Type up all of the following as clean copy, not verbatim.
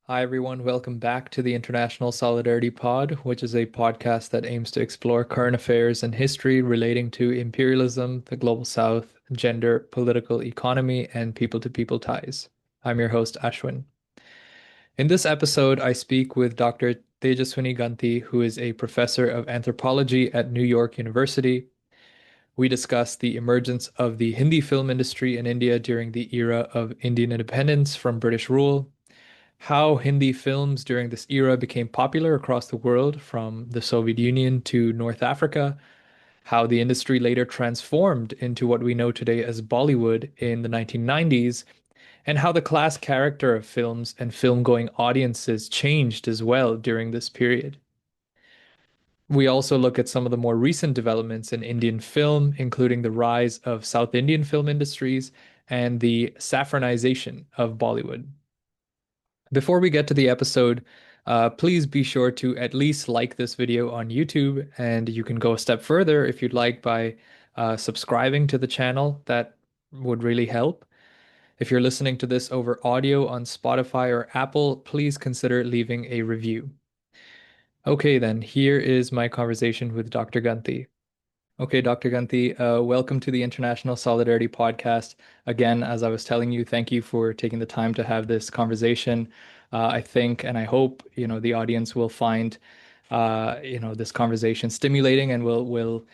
Hi, everyone. Welcome back to the International Solidarity Pod, which is a podcast that aims to explore current affairs and history relating to imperialism, the global south, gender, political economy, and people to people ties. I'm your host, Ashwin. In this episode, I speak with Dr. Tejaswini Ganti, who is a professor of anthropology at New York University. We discuss the emergence of the Hindi film industry in India during the era of Indian independence from British rule, how Hindi films during this era became popular across the world, from the Soviet Union to North Africa, how the industry later transformed into what we know today as Bollywood in the 1990s, and how the class character of films and film-going audiences changed as well during this period. We also look at some of the more recent developments in Indian film, including the rise of South Indian film industries and the saffronization of Bollywood. Before we get to the episode, please be sure to at least like this video on YouTube, and you can go a step further if you'd like by subscribing to the channel. That would really help. If you're listening to this over audio on Spotify or Apple, please consider leaving a review. Okay, then, here is my conversation with Dr. Ganti. Okay, Dr. Ganti, welcome to the International Solidarity Podcast. Again, as I was telling you, thank you for taking the time to have this conversation. I think and I hope, the audience will find, this conversation stimulating, and will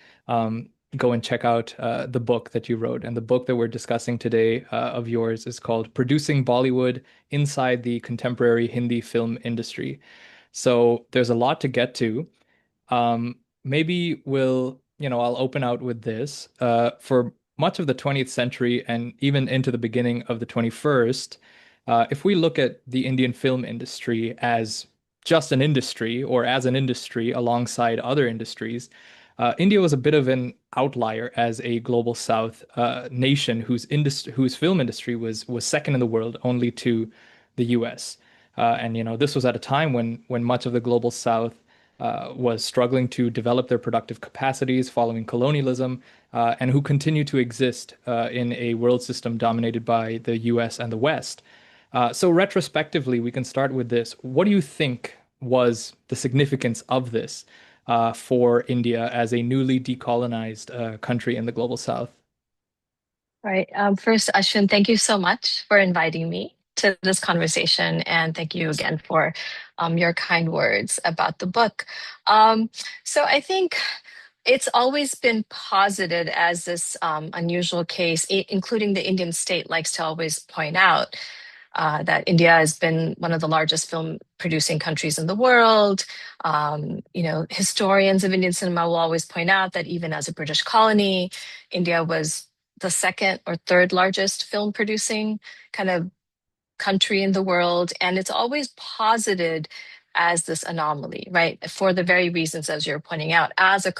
go and check out the book that you wrote. And the book that we're discussing today of yours is called Producing Bollywood Inside the Contemporary Hindi Film Industry. So there's a lot to get to. Maybe I'll open out with this. For much of the 20th century and even into the beginning of the 21st, if we look at the Indian film industry as just an industry or as an industry alongside other industries, India was a bit of an outlier as a global South nation whose film industry was second in the world only to the US. And this was at a time when much of the global South was struggling to develop their productive capacities following colonialism, and who continue to exist in a world system dominated by the US and the West. So, retrospectively, we can start with this. What do you think was the significance of this for India as a newly decolonized country in the global South? Right. First, Ashwin, thank you so much for inviting me to this conversation. And thank you again for your kind words about the book. So I think it's always been posited as this unusual case, including the Indian state likes to always point out that India has been one of the largest film producing countries in the world. Historians of Indian cinema will always point out that even as a British colony, India was the second or third largest film producing kind of country in the world. And it's always posited as this anomaly, right? For the very reasons as you're pointing out, as a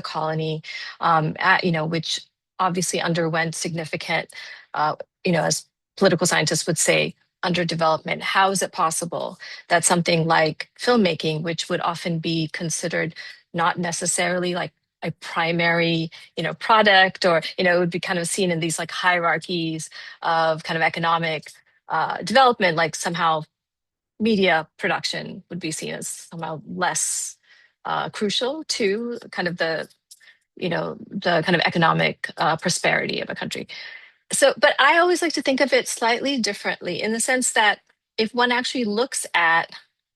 colony, which obviously underwent significant, as political scientists would say, underdevelopment. How is it possible that something like filmmaking, which would often be considered not necessarily like a primary, product, or, it would be kind of seen in these like hierarchies of kind of economic development, like somehow media production would be seen as somehow less crucial to kind of the kind of economic prosperity of a country. So, but I always like to think of it slightly differently in the sense that if one actually looks at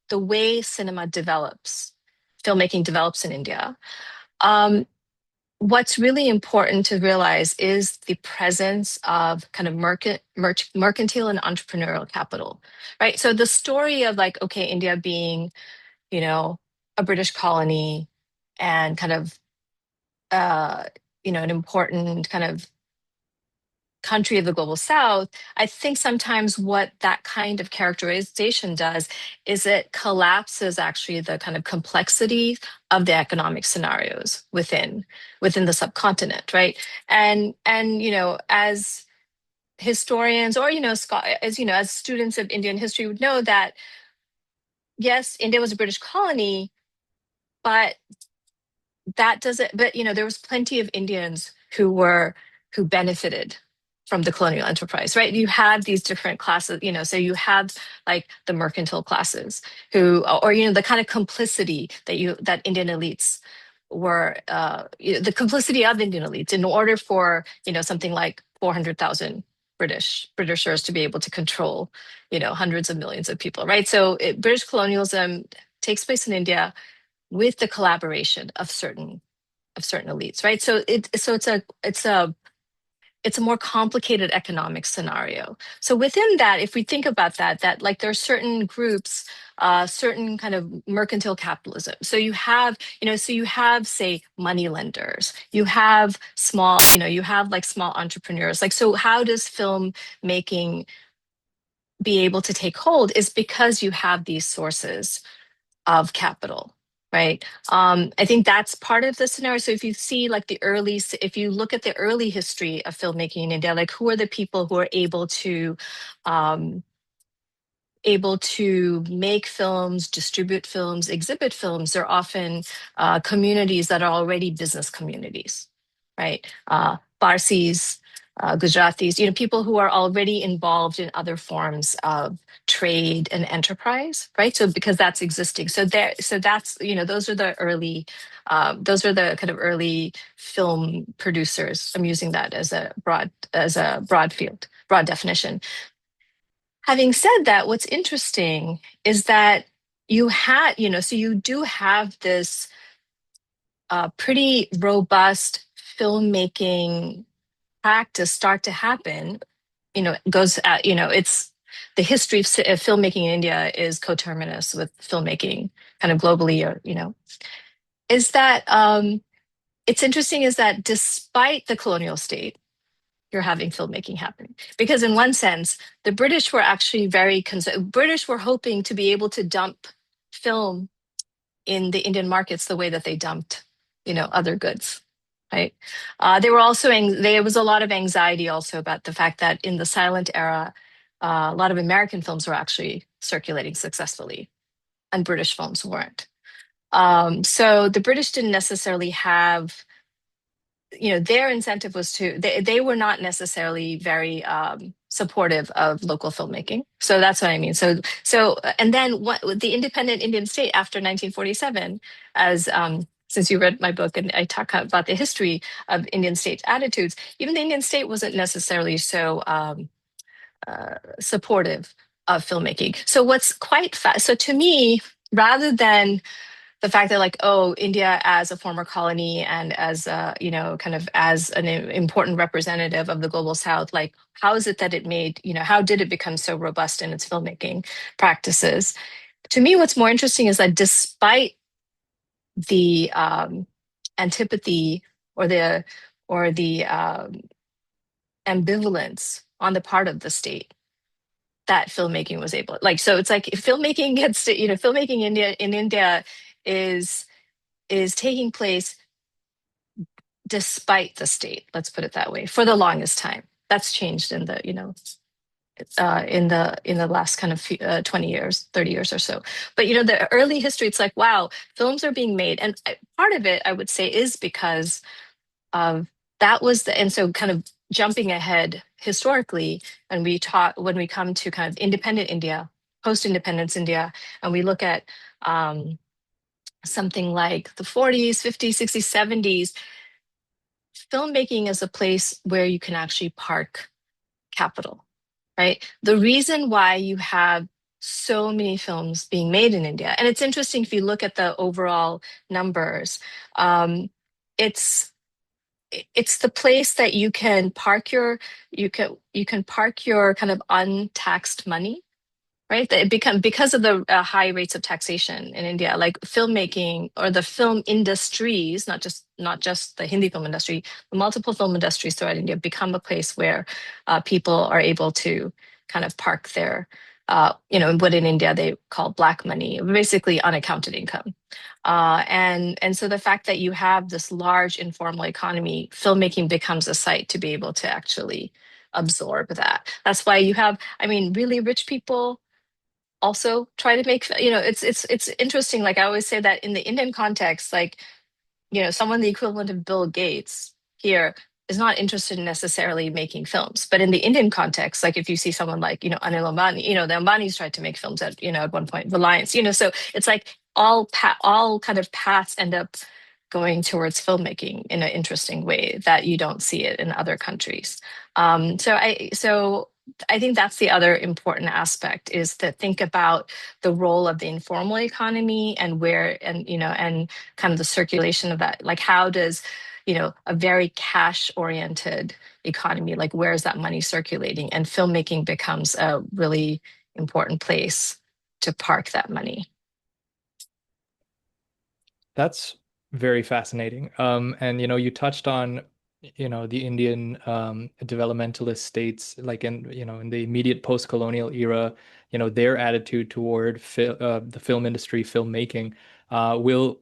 the way cinema develops, filmmaking develops in India, um, what's really important to realize is the presence of kind of mercantile and entrepreneurial capital, right? So the story of like, okay, India being, you know, a British colony and kind of, uh, an important kind of country of the global south, I think sometimes what that kind of characterization does is it collapses actually the kind of complexity of the economic scenarios within the subcontinent, right? And as historians, or as students of Indian history would know, that yes, India was a British colony, but that doesn't, but there was plenty of Indians who benefited from the colonial enterprise, right? You have these different classes, so you have like the mercantile classes who, or, the kind of complicity that Indian elites were, the complicity of Indian elites in order for, something like 400,000 Britishers to be able to control, hundreds of millions of people, right? So British colonialism takes place in India with the collaboration of certain elites, right? So it's a more complicated economic scenario. So within that, if we think about that like there are certain groups, certain kind of mercantile capitalism. So you have, say, money lenders, you have small, you have like small entrepreneurs. Like, so how does film making be able to take hold is because you have these sources of capital, right? I think that's part of the scenario. So if you see like if you look at the early history of filmmaking in India, like who are the people who are um, able to make films, distribute films, exhibit films? They're often communities that are already business communities, right? Parsis, Gujaratis, people who are already involved in other forms of trade and enterprise, right? So because that's existing, so that's those are the kind of early film producers. I'm using that as a broad definition. Having said that, what's interesting is that so you do have this pretty robust filmmaking practice start to happen. Goes at, it's the history of filmmaking in India is coterminous with filmmaking kind of globally, or, is that it's interesting is that despite the colonial state, you're having filmmaking happening. Because in one sense, the British were actually British were hoping to be able to dump film in the Indian markets the way that they dumped, other goods, right? There was a lot of anxiety also about the fact that in the silent era, a lot of American films were actually circulating successfully, and British films weren't. So the British didn't necessarily have, their incentive was they were not necessarily very supportive of local filmmaking. So that's what I mean. And then what the independent Indian state after 1947, as since you read my book and I talk about the history of Indian state attitudes, even the Indian state wasn't necessarily so supportive of filmmaking. So what's so to me, rather than the fact that, like, oh, India as a former colony and as kind of as an important representative of the global south, like, how is it that it made, how did it become so robust in its filmmaking practices? To me, what's more interesting is that despite the antipathy or the ambivalence on the part of the state, that filmmaking was able, like, so it's like if filmmaking gets to, filmmaking in India is taking place despite the state, let's put it that way, for the longest time. That's changed in the last kind of 20 years, 30 years or so. But the early history, it's like, wow, films are being made, and part of it I would say is because of and so kind of jumping ahead historically, and when we come to kind of independent India, post-independence India, and we look at something like the 40s, 50s, 60s, 70s, filmmaking is a place where you can actually park capital, right? The reason why you have so many films being made in India, and it's interesting if you look at the overall numbers, it's it's the place that you can park your kind of untaxed money, right? That it become because of the high rates of taxation in India, like filmmaking or the film industries, not just the Hindi film industry, the multiple film industries throughout India become a place where people are able to kind of park their, what in India they call black money, basically unaccounted income. And so the fact that you have this large informal economy, filmmaking becomes a site to be able to actually absorb that. That's why you have, I mean, really rich people also try to make, it's interesting. Like I always say that in the Indian context, like, someone the equivalent of Bill Gates here is not interested in necessarily making films. But in the Indian context, like if you see someone like, Anil Ambani, the Ambanis tried to make films at one point, Reliance, so it's like all kind of paths end up going towards filmmaking in an interesting way that you don't see it in other countries. So I think that's the other important aspect, is to think about the role of the informal economy and and kind of the circulation of that. Like how does, a very cash oriented economy, like where is that money circulating? And filmmaking becomes a really important place to park that money. That's very fascinating. And you touched on, the Indian developmentalist states, like in the immediate post-colonial era, their attitude toward the film industry, filmmaking. We'll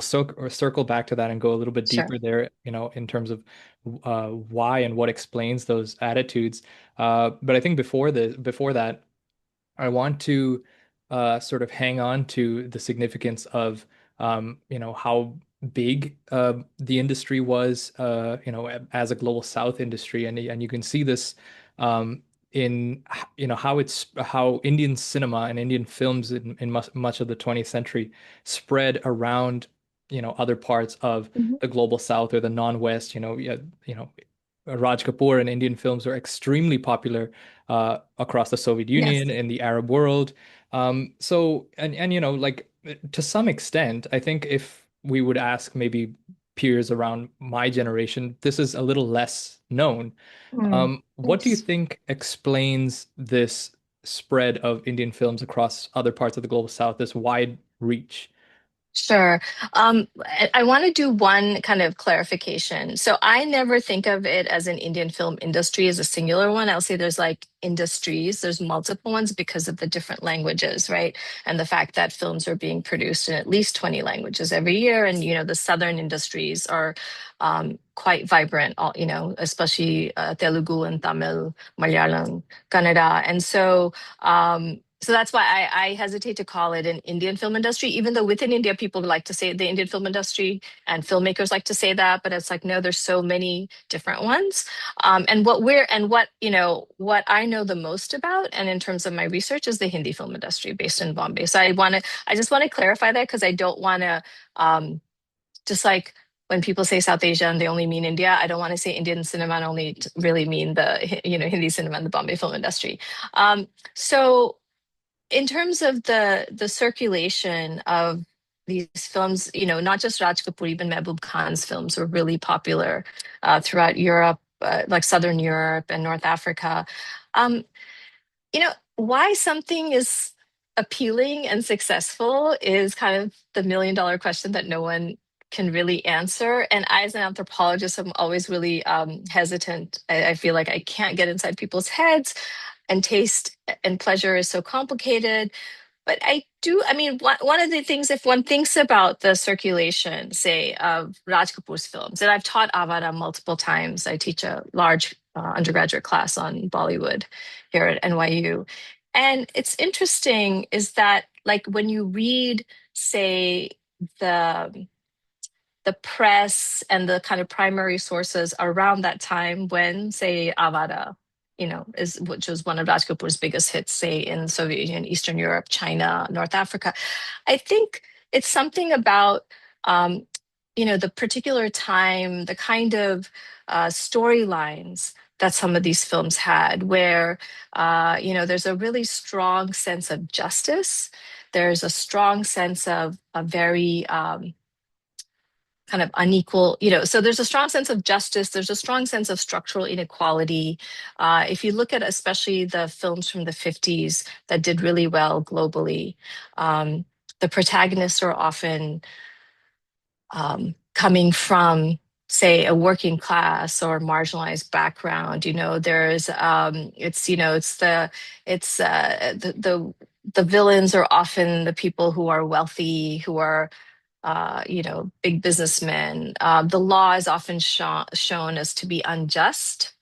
circle back to that and go a little bit Sure. deeper there, in terms of why and what explains those attitudes. But I think before that, I want to sort of hang on to the significance of how big the industry was, as a global South industry, and you can see this in how Indian cinema and Indian films in much of the 20th century spread around other parts of Mhm. the global South or the non-West. Raj Kapoor and Indian films are extremely popular across the Soviet Yes. Union and the Arab world. Like to some extent, I think if we would ask maybe peers around my generation, this is a little less known. Mm. What do you Yes. think explains this spread of Indian films across other parts of the global South, this wide reach? Sure. I want to do one kind of clarification. So I never think of it as an Indian film industry as a singular one. I'll say there's like industries, there's multiple ones because of the different languages, right? And the fact that films are being produced in at least 20 languages every year. And, the southern industries are quite vibrant, especially Telugu and Tamil, Malayalam, Kannada. So that's why I hesitate to call it an Indian film industry, even though within India, people like to say the Indian film industry and filmmakers like to say that, but it's like, no, there's so many different ones. What I know the most about, and in terms of my research, is the Hindi film industry based in Bombay. So I just want to clarify that because I don't want to, just like when people say South Asia and they only mean India, I don't want to say Indian cinema and only really mean the, Hindi cinema and the Bombay film industry. So in terms of the circulation of these films, not just Raj Kapoor, even Mehboob Khan's films were really popular throughout Europe, like Southern Europe and North Africa. Um, why something is appealing and successful is kind of the million-dollar question that no one can really answer. And I, as an anthropologist, I'm always really hesitant. I feel like I can't get inside people's heads, and taste and pleasure is so complicated. But I mean, one of the things, if one thinks about the circulation, say, of Raj Kapoor's films, and I've taught Avada multiple times. I teach a large undergraduate class on Bollywood here at NYU. And it's interesting is that, like, when you read, say, the the press and the kind of primary sources around that time when, say, Avada, which was one of Raj Kapoor's biggest hits, say in Soviet Union, Eastern Europe, China, North Africa. I think it's something about, the particular time, the kind of storylines that some of these films had, where, there's a really strong sense of justice. There's a strong sense of a very kind of unequal, so there's a strong sense of justice, there's a strong sense of structural inequality. If you look at especially the films from the 50s that did really well globally, the protagonists are often coming from, say, a working class or marginalized background. There's the villains are often the people who are wealthy, who are big businessmen. The law is often shown as to be unjust,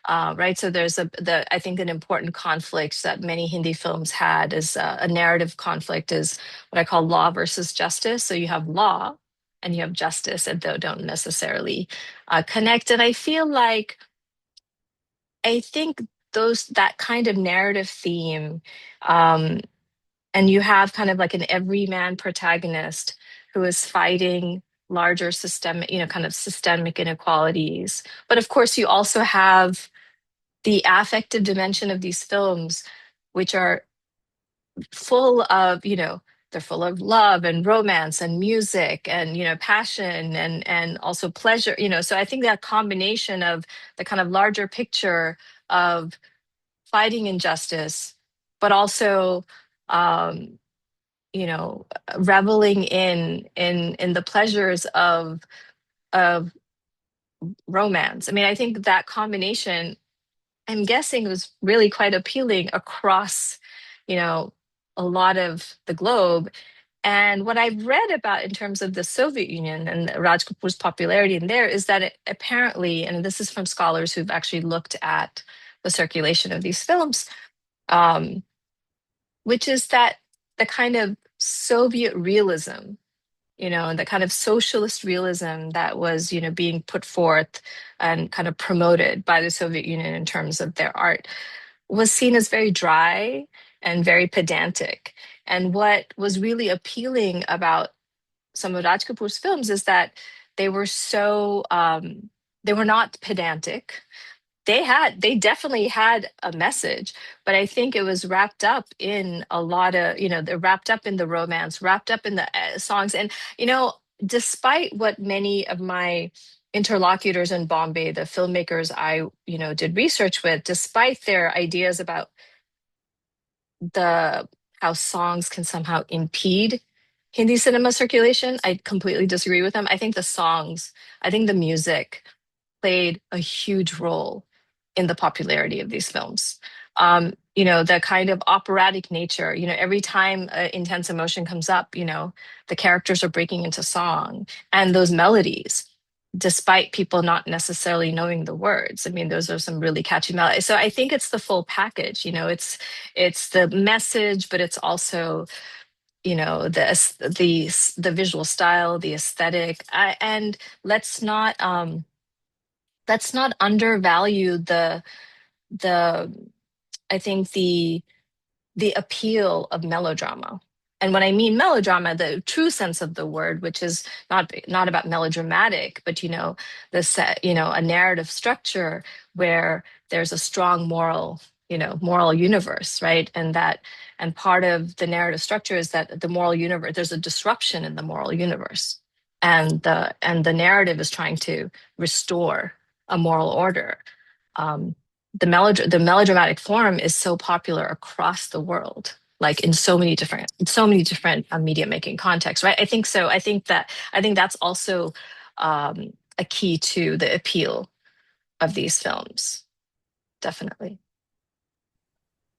right? So there's I think an important conflict that many Hindi films had is a narrative conflict is what I call law versus justice. So you have law, and you have justice, and they don't necessarily connect. And I feel like I think those that kind of narrative theme, um, and you have kind of like an everyman protagonist who is fighting larger systemic, kind of systemic inequalities. But of course, you also have the affective dimension of these films, which are full of, they're full of love and romance and music and, passion and also pleasure, so I think that combination of the kind of larger picture of fighting injustice, but also, um, reveling in the pleasures of romance. I mean, I think that combination, I'm guessing, was really quite appealing across, you know, a lot of the globe. And what I've read about in terms of the Soviet Union and Raj Kapoor's popularity in there is that it apparently, and this is from scholars who've actually looked at the circulation of these films, um, which is that the kind of Soviet realism, and the kind of socialist realism that was, being put forth and kind of promoted by the Soviet Union in terms of their art was seen as very dry and very pedantic. And what was really appealing about some of Raj Kapoor's films is that they were so they were not pedantic. They definitely had a message, but I think it was wrapped up in a lot of, they're wrapped up in the romance, wrapped up in the songs. And despite what many of my interlocutors in Bombay, the filmmakers I did research with, despite their ideas about the how songs can somehow impede Hindi cinema circulation, I completely disagree with them. I think the music played a huge role in the popularity of these films. The kind of operatic nature, every time intense emotion comes up, the characters are breaking into song and those melodies, despite people not necessarily knowing the words. I mean, those are some really catchy melodies. So I think it's the full package, it's the message, but it's also, the visual style, the aesthetic. And let's not let's not undervalue the I think the appeal of melodrama. And when I mean melodrama, the true sense of the word, which is not about melodramatic, but a narrative structure where there's a strong moral universe, right? And part of the narrative structure is that the moral universe, there's a disruption in the moral universe, and the narrative is trying to restore a moral order. Um, the melodramatic form is so popular across the world, like in so many different media making contexts, right? I think so. I think that's also a key to the appeal of these films, definitely.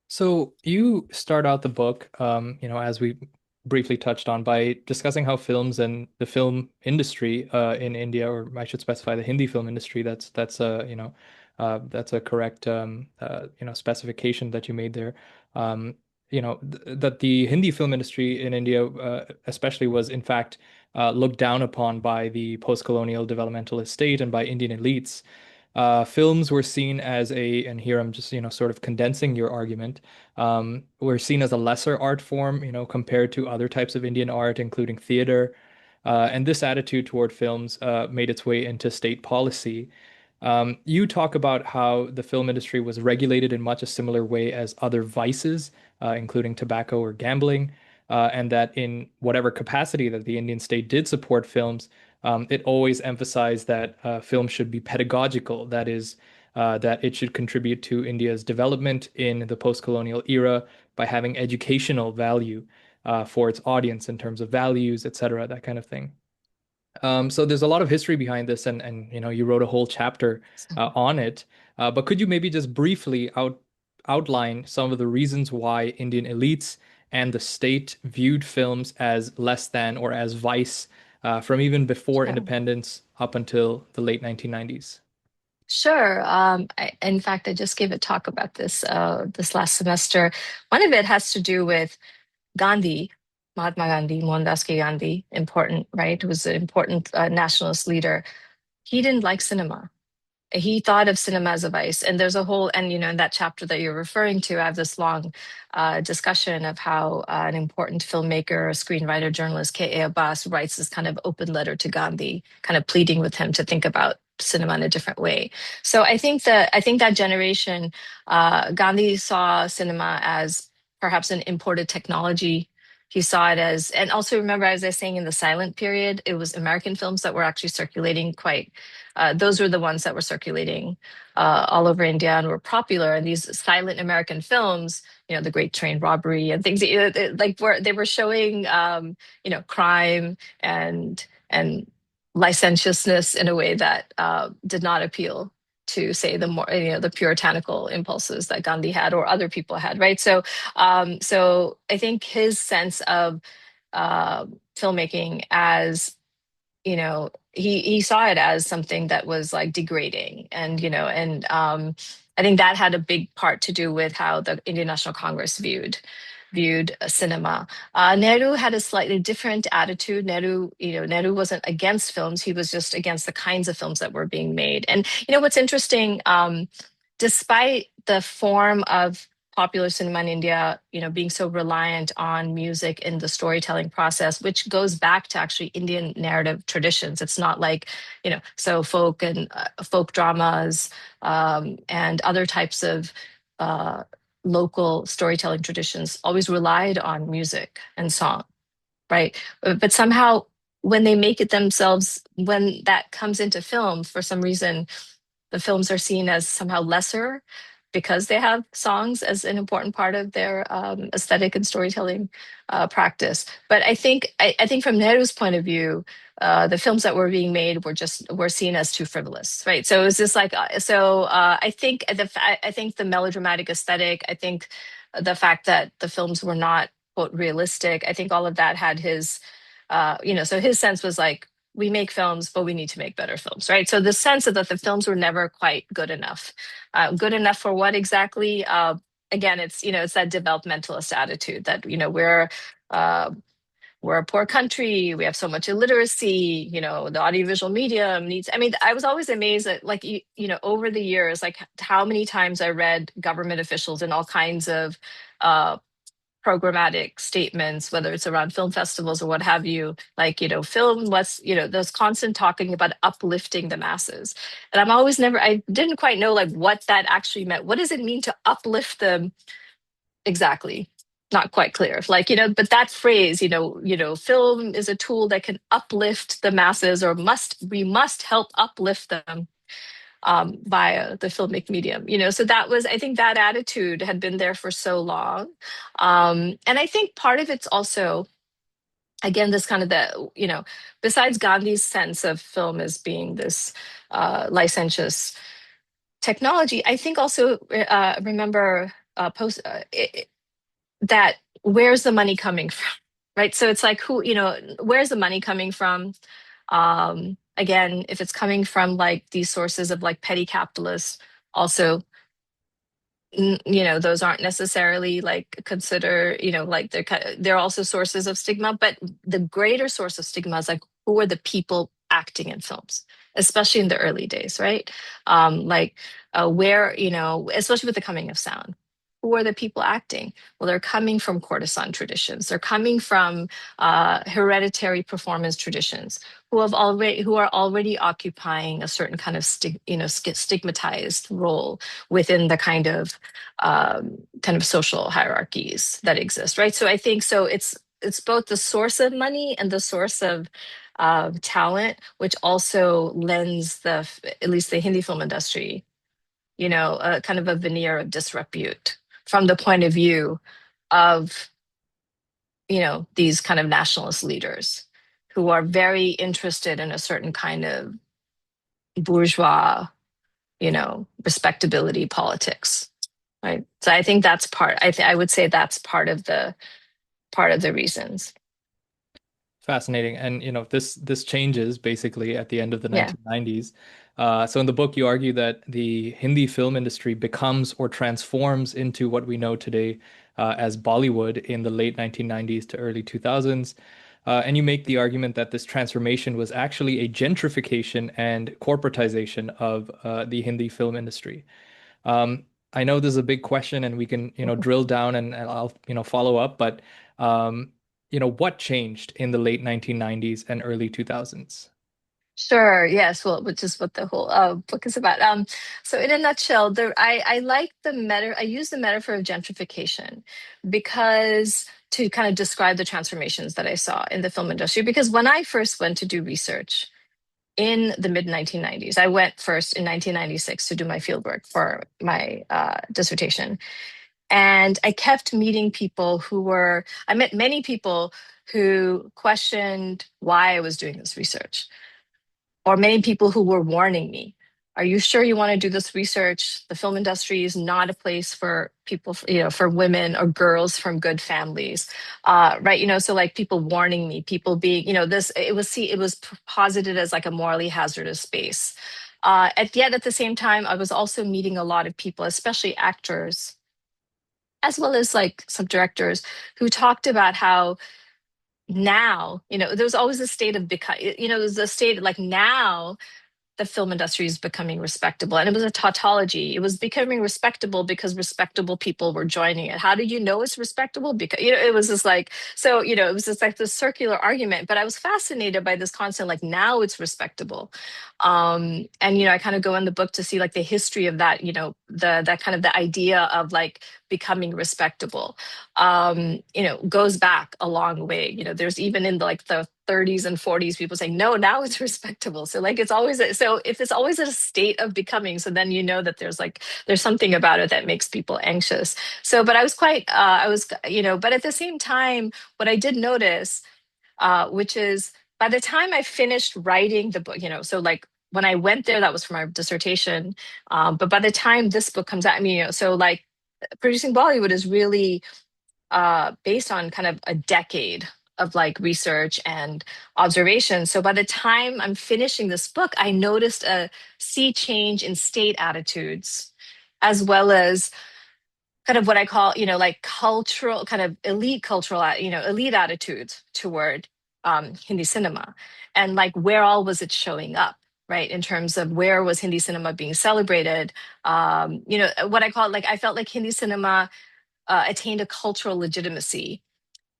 So you start out the book, as we briefly touched on, by discussing how films and the film industry in India, or I should specify the Hindi film industry. That's a correct specification that you made there. That the Hindi film industry in India, especially, was in fact looked down upon by the post-colonial developmentalist state and by Indian elites. Films were seen as and here I'm just, sort of condensing your argument, were seen as a lesser art form, compared to other types of Indian art, including theater. And this attitude toward films made its way into state policy. You talk about how the film industry was regulated in much a similar way as other vices, including tobacco or gambling, and that in whatever capacity that the Indian state did support films, it always emphasized that film should be pedagogical. That is, that it should contribute to India's development in the post-colonial era by having educational value for its audience in terms of values, etc., that kind of thing. So there's a lot of history behind this, and you wrote a whole chapter on it. But could you maybe just briefly outline some of the reasons why Indian elites and the state viewed films as less than or as vice from even before Sure. independence up until the late 1990s? Sure. In fact, I just gave a talk about this last semester. One of it has to do with Gandhi. Mahatma Gandhi, Mohandas Gandhi, important, right? Was an important nationalist leader. He didn't like cinema. He thought of cinema as a vice. And there's a whole, and in that chapter that you're referring to, I have this long discussion of how an important filmmaker, screenwriter, journalist, K.A. Abbas, writes this kind of open letter to Gandhi, kind of pleading with him to think about cinema in a different way. So I think that generation, Gandhi saw cinema as perhaps an imported technology. He saw it as, and also remember, as I was saying, in the silent period, it was American films that were actually circulating quite those were the ones that were circulating all over India and were popular. And these silent American films, the Great Train Robbery and things, like they were showing, crime and licentiousness in a way that did not appeal to, say, the more, the puritanical impulses that Gandhi had or other people had, right? So I think his sense of filmmaking as he saw it as something that was like degrading, and I think that had a big part to do with how the Indian National Congress viewed cinema. Nehru had a slightly different attitude. Nehru wasn't against films; he was just against the kinds of films that were being made. And what's interesting, despite the form of popular cinema in India, being so reliant on music in the storytelling process, which goes back to actually Indian narrative traditions. It's not like, so folk and folk dramas and other types of uh, local storytelling traditions always relied on music and song, right? But somehow when they make it themselves, when that comes into film, for some reason, the films are seen as somehow lesser because they have songs as an important part of their aesthetic and storytelling practice. But I think from Nehru's point of view, the films that were being made were seen as too frivolous, right? So it was just like I think the melodramatic aesthetic, I think the fact that the films were not quote realistic, I think all of that had his so his sense was like, we make films, but we need to make better films, right? So the sense of that the films were never quite good enough. Good enough for what exactly? Again, it's that developmentalist attitude that uh, we're a poor country, we have so much illiteracy, the audiovisual medium needs. I mean, I was always amazed at, like, over the years, like how many times I read government officials in all kinds of uh, programmatic statements, whether it's around film festivals or what have you, like, film was, those constant talking about uplifting the masses. And I didn't quite know like what that actually meant. What does it mean to uplift them exactly? Not quite clear. Like, but that phrase, film is a tool that can uplift the masses, or we must help uplift them via the filmic medium. So I think that attitude had been there for so long. And I think part of it's also, again, this kind of besides Gandhi's sense of film as being this licentious technology, I think also remember that where's the money coming from, right? So it's like, where's the money coming from? Again, if it's coming from like these sources of like petty capitalists, also, those aren't necessarily like consider, like they're also sources of stigma. But the greater source of stigma is like, who are the people acting in films, especially in the early days, right? Like where, especially with the coming of sound. Who are the people acting? Well, they're coming from courtesan traditions. They're coming from hereditary performance traditions who are already occupying a certain kind of stigmatized role within the kind of social hierarchies that exist, right? So I think so. It's both the source of money and the source of talent, which also lends at least the Hindi film industry, a kind of a veneer of disrepute from the point of view of these kind of nationalist leaders who are very interested in a certain kind of bourgeois, respectability politics, right? So I think that's part. I would say that's part of the reasons. Fascinating. And this changes basically at the end of the Yeah. 1990s. So in the book, you argue that the Hindi film industry becomes or transforms into what we know today as Bollywood in the late 1990s to early 2000s. And you make the argument that this transformation was actually a gentrification and corporatization of the Hindi film industry. Um, I know this is a big question, and we can, drill down and I'll, follow up. But, what changed in the late 1990s and early 2000s? Sure. Yes. Well, which is what the whole book is about. So in a nutshell, I like the meta. I use the metaphor of gentrification because to kind of describe the transformations that I saw in the film industry. Because when I first went to do research in the mid 1990s, I went first in 1996 to do my fieldwork for my dissertation, and I kept meeting people I met many people who questioned why I was doing this research, or many people who were warning me, are you sure you want to do this research? The film industry is not a place for people, for women or girls from good families, right? So like people warning me, people being, it was posited as like a morally hazardous space. Yet at the same time, I was also meeting a lot of people, especially actors, as well as like some directors, who talked about how now, there was always a state of because, there's a state like now the film industry is becoming respectable. And it was a tautology. It was becoming respectable because respectable people were joining it. How did you know it's respectable? Because, it was just like, so, it was just like this circular argument. But I was fascinated by this concept, like now it's respectable. And, I kind of go in the book to see like the history of that, that kind of the idea of like becoming respectable, goes back a long way. There's even in like the 30s and 40s, people saying, no, now it's respectable. So like, so if it's always a state of becoming, so then that there's something about it that makes people anxious. So, but I was quite, but at the same time, what I did notice, which is by the time I finished writing the book, so like when I went there, that was for my dissertation. But by the time this book comes out, I mean, so like producing Bollywood is really based on kind of a decade of like research and observation. So by the time I'm finishing this book, I noticed a sea change in state attitudes, as well as kind of what I call, like cultural, kind of elite cultural, elite attitudes toward Hindi cinema, and like where all was it showing up, right? In terms of where was Hindi cinema being celebrated? What I call it, like I felt like Hindi cinema attained a cultural legitimacy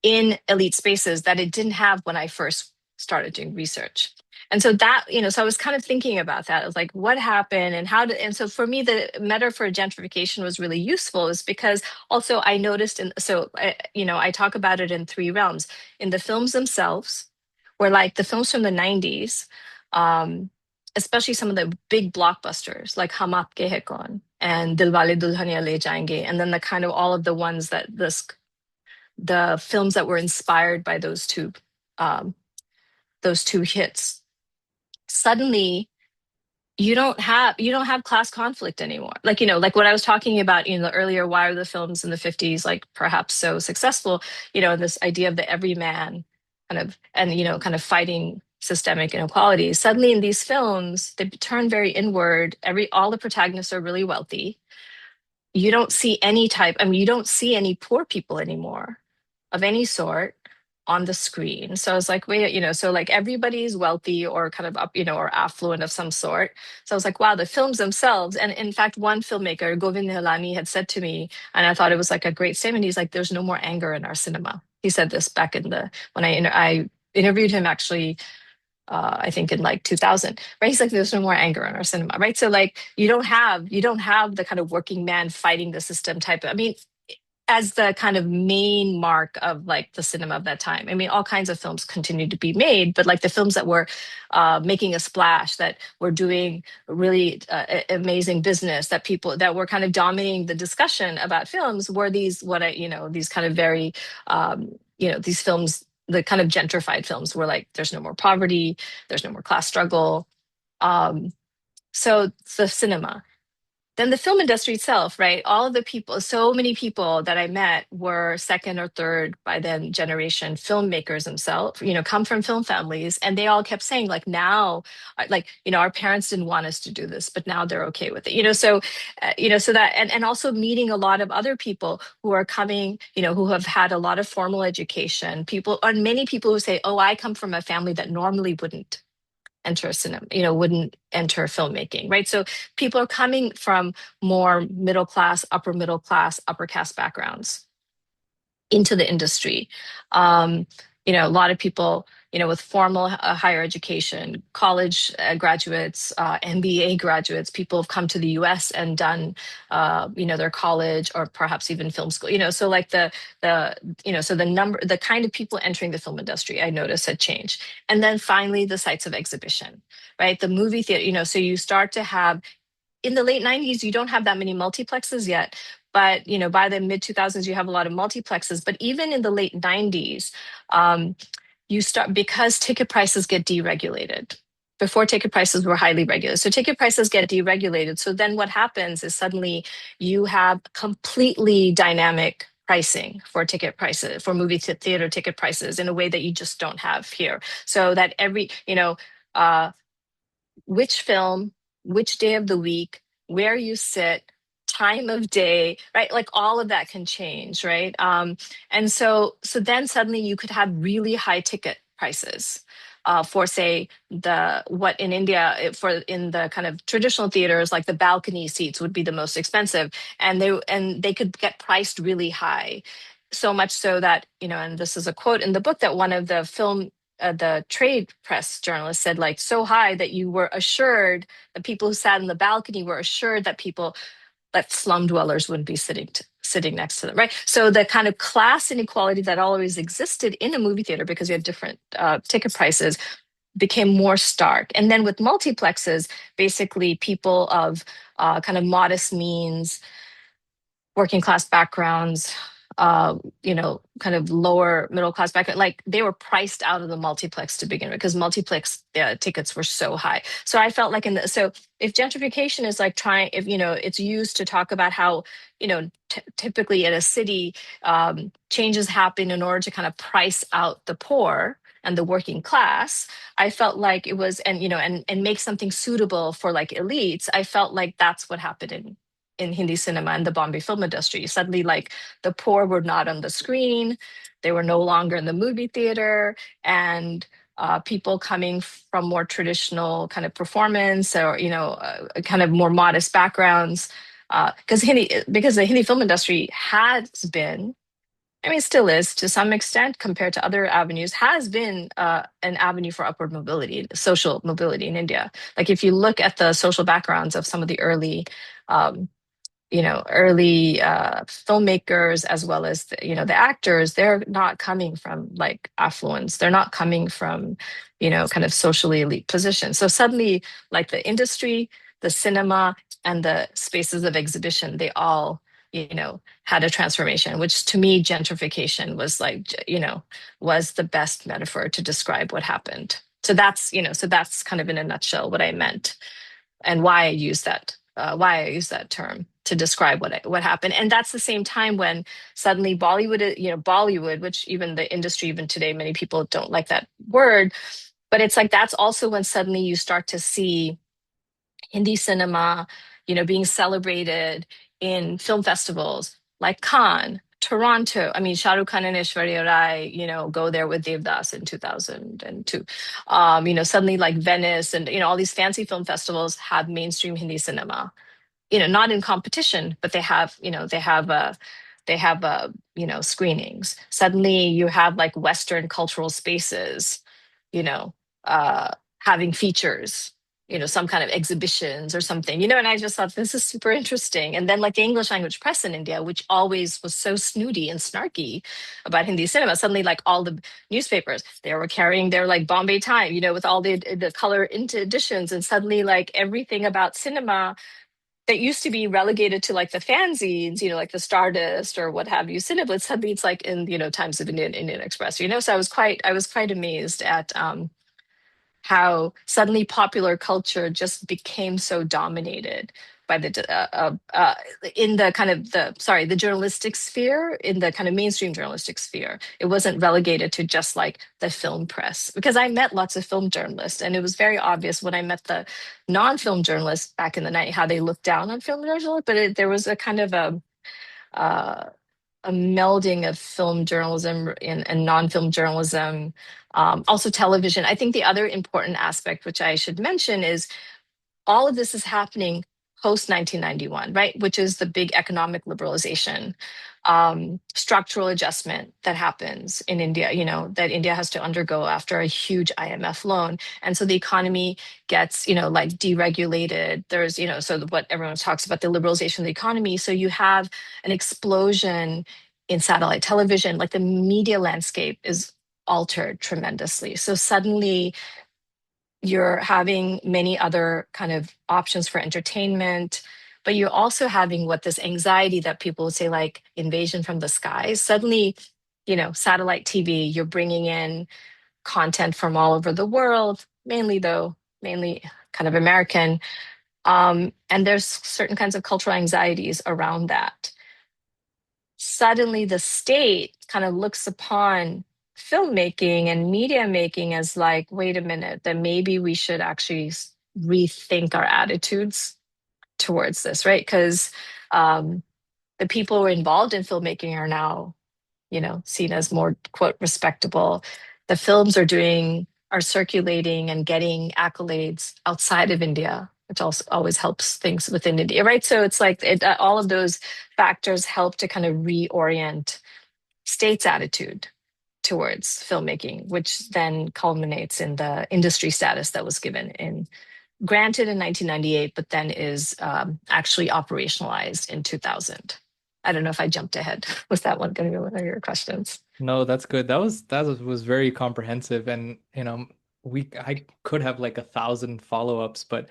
in elite spaces that it didn't have when I first started doing research. And so that, so I was kind of thinking about that. I was like, what happened and and so for me, the metaphor of gentrification was really useful is because also I noticed, I talk about it in three realms. In the films themselves, where like the films from the 90s, um, especially some of the big blockbusters like Hum Aapke Hai Kaun and Dilwale Dulhaniya Le Jayenge, and then the kind of all of the ones the films that were inspired by those two hits. Suddenly you don't have class conflict anymore, like like what I was talking about earlier, why are the films in the 50s like perhaps so successful, this idea of the everyman kind of, and kind of fighting systemic inequalities. Suddenly in these films they turn very inward. All the protagonists are really wealthy. You don't see any type, I mean, you don't see any poor people anymore of any sort on the screen. So I was like, wait, so like everybody's wealthy or kind of up, or affluent of some sort. So I was like, wow, the films themselves. And in fact, one filmmaker, Govind Nihalani, had said to me, and I thought it was like a great statement. He's like, there's no more anger in our cinema. He said this back when I interviewed him actually, I think in like 2000, right? He's like, there's no more anger in our cinema, right? So like, you don't have the kind of working man fighting the system type. I mean, as the kind of main mark of like the cinema of that time. I mean, all kinds of films continued to be made, but like the films that were making a splash, that were doing really amazing business, that people that were kind of dominating the discussion about films were these kind of very, these films, the kind of gentrified films were like, there's no more poverty, there's no more class struggle. Um, so the cinema. then the film industry itself, right? All of the people, so many people that I met were second or third by then generation filmmakers themselves, come from film families. And they all kept saying, like, now, our parents didn't want us to do this, but now they're okay with it. So that, and also meeting a lot of other people who are coming, who have had a lot of formal education, people, and many people who say, oh, I come from a family that normally wouldn't enter cinema, wouldn't enter filmmaking, right? So people are coming from more middle class, upper caste backgrounds into the industry. Um, a lot of people, with formal higher education, college graduates, MBA graduates, people have come to the US and done, their college or perhaps even film school, so like so the kind of people entering the film industry, I noticed had changed. And then finally, the sites of exhibition, right? The movie theater, so you start to have in the late 90s, you don't have that many multiplexes yet. But by the mid 2000s, you have a lot of multiplexes. But even in the late 90s, you start because ticket prices get deregulated. Before ticket prices were highly regulated. So ticket prices get deregulated. So then what happens is suddenly you have completely dynamic pricing for ticket prices, for movie theater ticket prices in a way that you just don't have here. So that uh, which film, which day of the week, where you sit, time of day, right? Like all of that can change, right? And so then suddenly you could have really high ticket prices. For say the what in India for in the kind of traditional theaters, like the balcony seats would be the most expensive, and they could get priced really high, so much so that and this is a quote in the book, that one of the trade press journalist said, like, so high that you were assured, the people who sat in the balcony were assured that slum dwellers wouldn't be sitting next to them, right? So the kind of class inequality that always existed in a movie theater because you had different ticket prices became more stark. And then with multiplexes, basically people of kind of modest means, working class backgrounds, kind of lower middle class background, like they were priced out of the multiplex to begin with because multiplex tickets were so high. So I felt like so if gentrification is like if it's used to talk about how typically in a city changes happen in order to kind of price out the poor and the working class, I felt like it was, and make something suitable for like elites. I felt like that's what happened in Hindi cinema and the Bombay film industry. Suddenly, like the poor were not on the screen, they were no longer in the movie theater, and people coming from more traditional kind of performance or kind of more modest backgrounds, because the Hindi film industry has been, I mean, it still is to some extent compared to other avenues, has been an avenue for upward mobility, social mobility in India. Like if you look at the social backgrounds of some of the um, early filmmakers as well as the actors, they're not coming from like affluence. They're not coming from, kind of socially elite positions. So suddenly, like the industry, the cinema, and the spaces of exhibition, they all, had a transformation, which to me, gentrification was like, was the best metaphor to describe what happened. So that's kind of in a nutshell what I meant and why I use that term to describe what happened. And that's the same time when suddenly Bollywood, Bollywood, which even the industry, even today, many people don't like that word, but it's like that's also when suddenly you start to see Hindi cinema, being celebrated in film festivals like Cannes, Toronto. I mean, Shah Rukh Khan and Aishwarya Rai, go there with Devdas in 2002. Suddenly like Venice and, all these fancy film festivals have mainstream Hindi cinema, not in competition, but they have screenings. Suddenly you have like Western cultural spaces, you know, uh, having features, some kind of exhibitions or something, and I just thought this is super interesting. And then like the English language press in India, which always was so snooty and snarky about Hindi cinema, suddenly like all the newspapers, they were carrying their like Bombay Time, with all the color into editions, and suddenly like everything about cinema that used to be relegated to like the fanzines, like the Stardust or what have you, Cineblitz, suddenly it's like in, Times of Indian Express, so I was quite amazed at how suddenly popular culture just became so dominated by the in the kind of the journalistic sphere, in the kind of mainstream journalistic sphere. It wasn't relegated to just like the film press, because I met lots of film journalists, and it was very obvious when I met the non-film journalists back in the night how they looked down on film journalists. But there was a kind of uh, a melding of film journalism and non-film journalism, also television. I think the other important aspect, which I should mention, is all of this is happening post 1991, right? Which is the big economic liberalization, structural adjustment that happens in India, that India has to undergo after a huge IMF loan. And so the economy gets, like deregulated. There's, so what everyone talks about, the liberalization of the economy. So you have an explosion in satellite television, like the media landscape is altered tremendously. So suddenly you're having many other kind of options for entertainment, but you're also having what this anxiety that people would say like invasion from the skies. Suddenly, satellite TV, you're bringing in content from all over the world, mainly kind of American. And there's certain kinds of cultural anxieties around that. Suddenly the state kind of looks upon filmmaking and media making as like, wait a minute, that maybe we should actually rethink our attitudes towards this, right? Because the people who are involved in filmmaking are now, seen as more, quote, respectable. The films are circulating and getting accolades outside of India, which also always helps things within India, right? So it's like all of those factors help to kind of reorient states' attitude towards filmmaking, which then culminates in the industry status that was granted in 1998, but then is actually operationalized in 2000. I don't know if I jumped ahead. Was that one going to be one of your questions? No, that's good. That was very comprehensive, and I could have like 1,000 follow-ups, but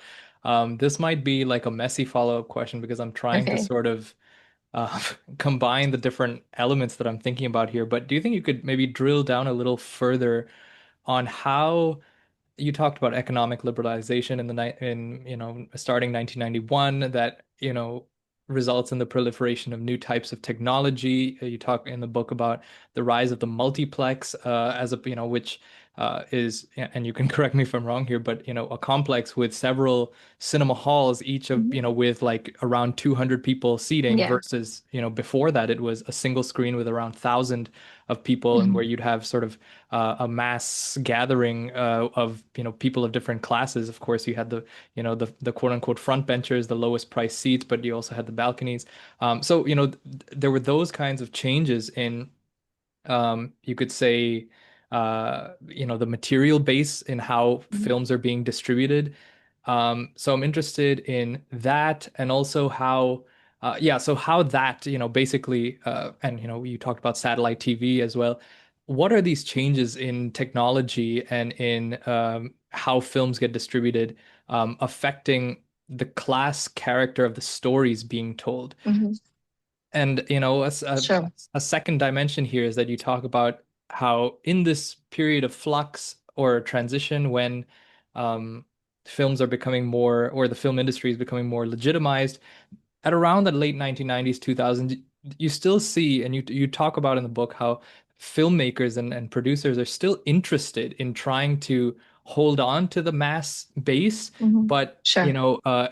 this might be like a messy follow-up question because I'm trying to Okay. sort of uh, combine the different elements that I'm thinking about here. But do you think you could maybe drill down a little further on how you talked about economic liberalization in the night in starting 1991 that results in the proliferation of new types of technology. You talk in the book about the rise of the multiplex as a which is, and you can correct me if I'm wrong here, but a complex with several cinema halls, each of Mhm. with like around 200 people seating Yeah. versus before that it was a single screen with around 1,000 of people, and where Mhm. you'd have sort of a mass gathering of people of different classes. Of course, you had the quote unquote front benchers, the lowest price seats, but you also had the balconies. So there were those kinds of changes in you could say the material base in how Mhm. films are being distributed. So I'm interested in that, and also how so how that basically and you talked about satellite TV as well. What are these changes in technology and in how films get distributed affecting the class character of the stories being told? Mhm. And Sure. a second dimension here is that you talk about how in this period of flux or transition when um, films are becoming more, or the film industry is becoming more legitimized, at around the late 1990s, 2000s, you still see, and you talk about in the book how filmmakers and producers are still interested in trying to hold on to the mass base, Mhm. but Sure.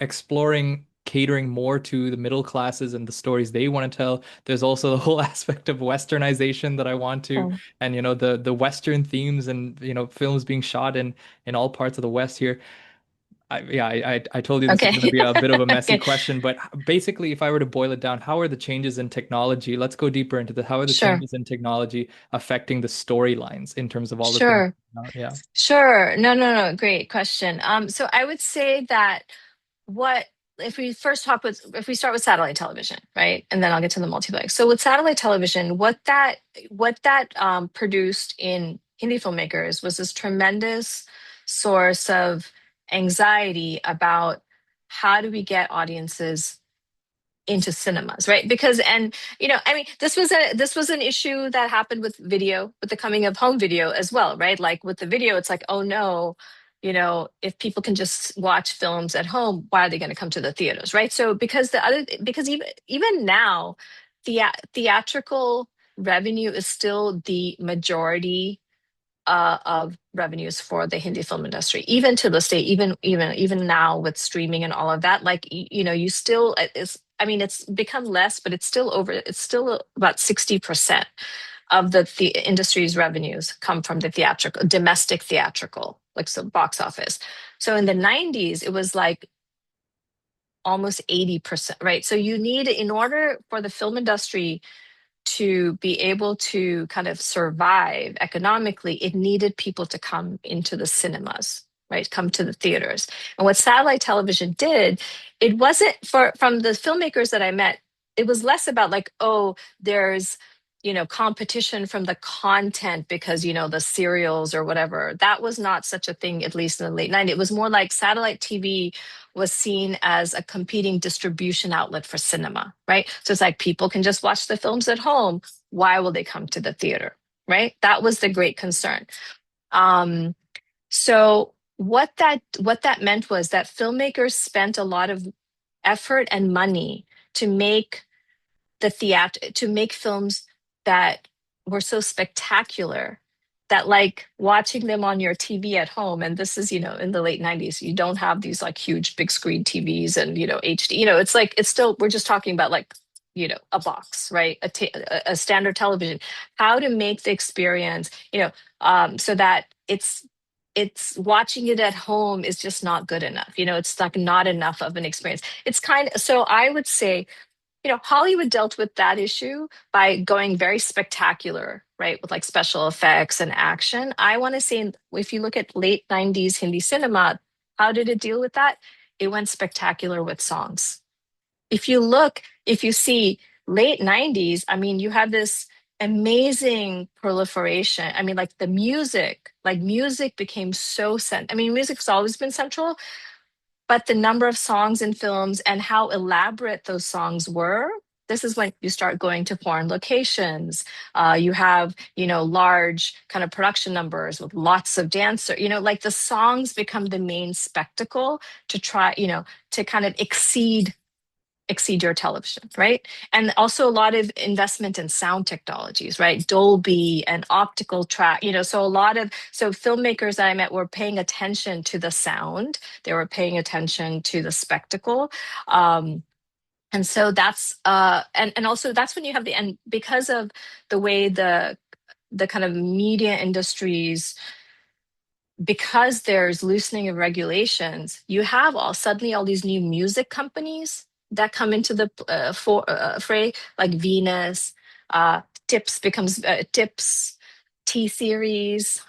exploring catering more to the middle classes and the stories they want to tell. There's also the whole aspect of westernization that I want to, Oh, and the Western themes and films being shot in all parts of the West here. I told you this was okay. going to be a bit of a messy Okay. question, but basically, if I were to boil it down, how are the changes in technology? Let's go deeper into the how are the Sure. changes in technology affecting the storylines in terms of all the things? Sure. Yeah. Sure. No, no, no. Great question. So I would say that what if we start with satellite television, right? And then I'll get to the multiplex. So with satellite television, what that produced in Hindi filmmakers was this tremendous source of anxiety about how do we get audiences into cinemas, right? Because and I mean, this was an issue that happened with video, with the coming of home video as well, right? Like with the video, it's like, oh no, if people can just watch films at home, why are they going to come to the theaters, right? So because even now, theatrical revenue is still the majority of revenues for the Hindi film industry, even to this day, even now with streaming and all of that. Like you still it's. I mean, it's become less, but it's still about 60% of the industry's revenues come from the theatrical, domestic theatrical, like so box office. So in the 90s, it was like almost 80%, right? So you need, in order for the film industry to be able to kind of survive economically, it needed people to come into the cinemas, right? Come to the theaters. And what satellite television did, it wasn't from the filmmakers that I met, it was less about like, oh, there's competition from the content because the serials or whatever. That was not such a thing, at least in the late 90s. It was more like satellite TV was seen as a competing distribution outlet for cinema, right? So it's like people can just watch the films at home. Why will they come to the theater, right? That was the great concern. Um, so what that meant was that filmmakers spent a lot of effort and money to make to make films that were so spectacular that like watching them on your TV at home, and this is in the late 90s, you don't have these like huge big screen TVs and HD, it's like it's still, we're just talking about like a box, right? A standard television. How to make the experience so that it's watching it at home is just not good enough. It's like not enough of an experience. It's kind of, so I would say Hollywood dealt with that issue by going very spectacular, right, with like special effects and action. I want to say, if you look at late 90s Hindi cinema, how did it deal with that? It went spectacular with songs. If you see late 90s, I mean, you have this amazing proliferation. I mean, like music became so I mean, music's always been central, but the number of songs in films and how elaborate those songs were, this is when you start going to foreign locations. You have large kind of production numbers with lots of dancers. Like the songs become the main spectacle to try to kind of exceed your television, right? And also a lot of investment in sound technologies, right? Dolby and optical track, so so filmmakers that I met were paying attention to the sound, they were paying attention to the spectacle. And so that's and also that's when you have and because of the way the kind of media industries, because there's loosening of regulations, you have suddenly all these new music companies that come into the fray, like Venus, Tips, T Series.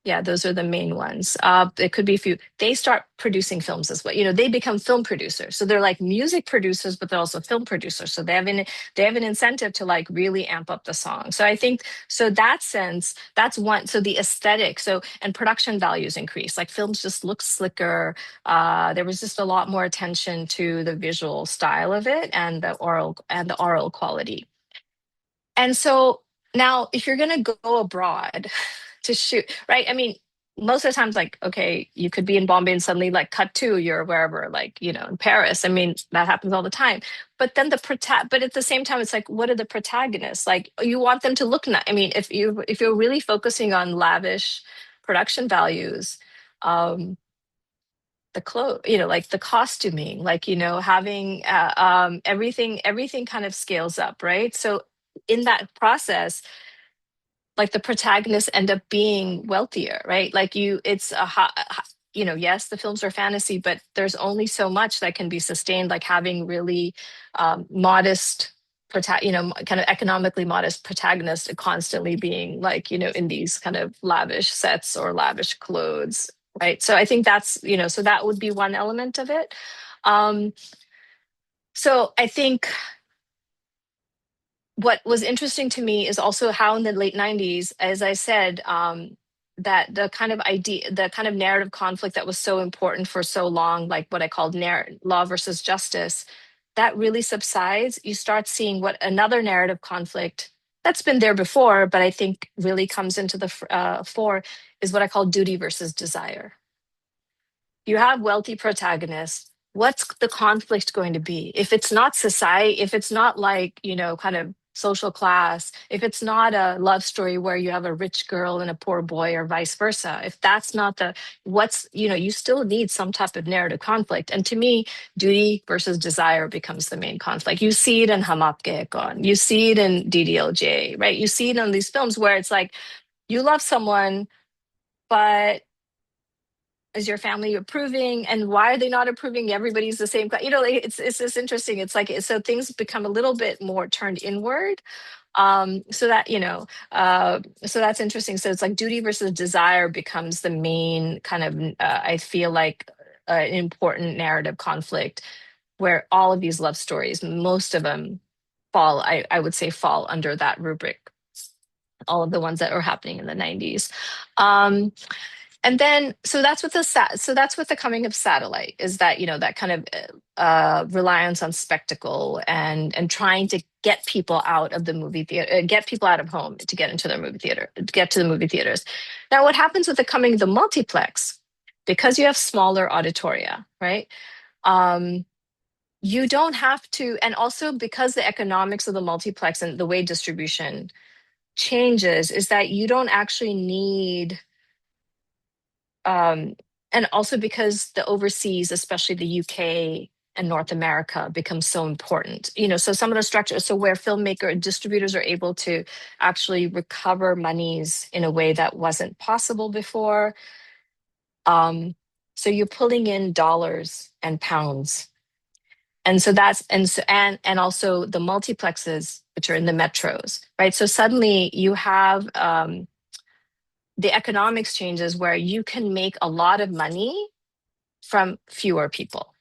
Yeah, those are the main ones. It could be a few. They start producing films as well. They become film producers. So they're like music producers, but they're also film producers. So they have an incentive to like really amp up the song. So I think so that sense, that's one. So the aesthetic, and production values increase. Like films just look slicker. There was just a lot more attention to the visual style of it and the oral quality. And so now, if you're going to go abroad to shoot, right? I mean, most of the times, like, okay, you could be in Bombay and suddenly, like, cut to you're wherever, like, in Paris. I mean, that happens all the time. But then but at the same time, it's like, what are the protagonists? Like, you want them to look nice. I mean, if you're really focusing on lavish production values, um, the clothes, like the costuming, like, having everything kind of scales up, right? So in that process, like the protagonists end up being wealthier, right? Like it's yes, the films are fantasy, but there's only so much that can be sustained, like having really modest kind of economically modest protagonists constantly being like, in these kind of lavish sets or lavish clothes, right? So I think that's, so that would be one element of it. Um, so I think what was interesting to me is also how in the late 90s, as I said, that the kind of narrative conflict that was so important for so long, like what I called law versus justice, that really subsides. You start seeing what another narrative conflict that's been there before, but I think really comes into the fore is what I call duty versus desire. You have wealthy protagonists. What's the conflict going to be? If it's not society, if it's not like, kind of social class, if it's not a love story where you have a rich girl and a poor boy or vice versa, if that's not you still need some type of narrative conflict. And to me, duty versus desire becomes the main conflict. You see it in Hum Aapke Hain Kaun, you see it in DDLJ, right? You see it in these films where it's like, you love someone, but is your family approving, and why are they not approving? Everybody's the same, it's just interesting. It's like, so things become a little bit more turned inward. So that, so that's interesting. So it's like duty versus desire becomes the main kind of, I feel like, an important narrative conflict, where all of these love stories, most of them I would say fall under that rubric, all of the ones that are happening in the 90s. um and then, so that's what the coming of satellite is, that, that kind of reliance on spectacle, and trying to get people out of the movie theater, get people out of home to get into their movie theater, to get to the movie theaters. Now, what happens with the coming of the multiplex, because you have smaller auditoria, right? Um, you don't have to, and also because the economics of the multiplex and the way distribution changes, is that you don't actually need, um, and also because the overseas, especially the UK and North America, becomes so important. So some of the structures, so where filmmaker distributors are able to actually recover monies in a way that wasn't possible before. Um, so you're pulling in dollars and pounds. And so that's, and also the multiplexes, which are in the metros, right? So suddenly you have, the economics changes where you can make a lot of money from fewer people,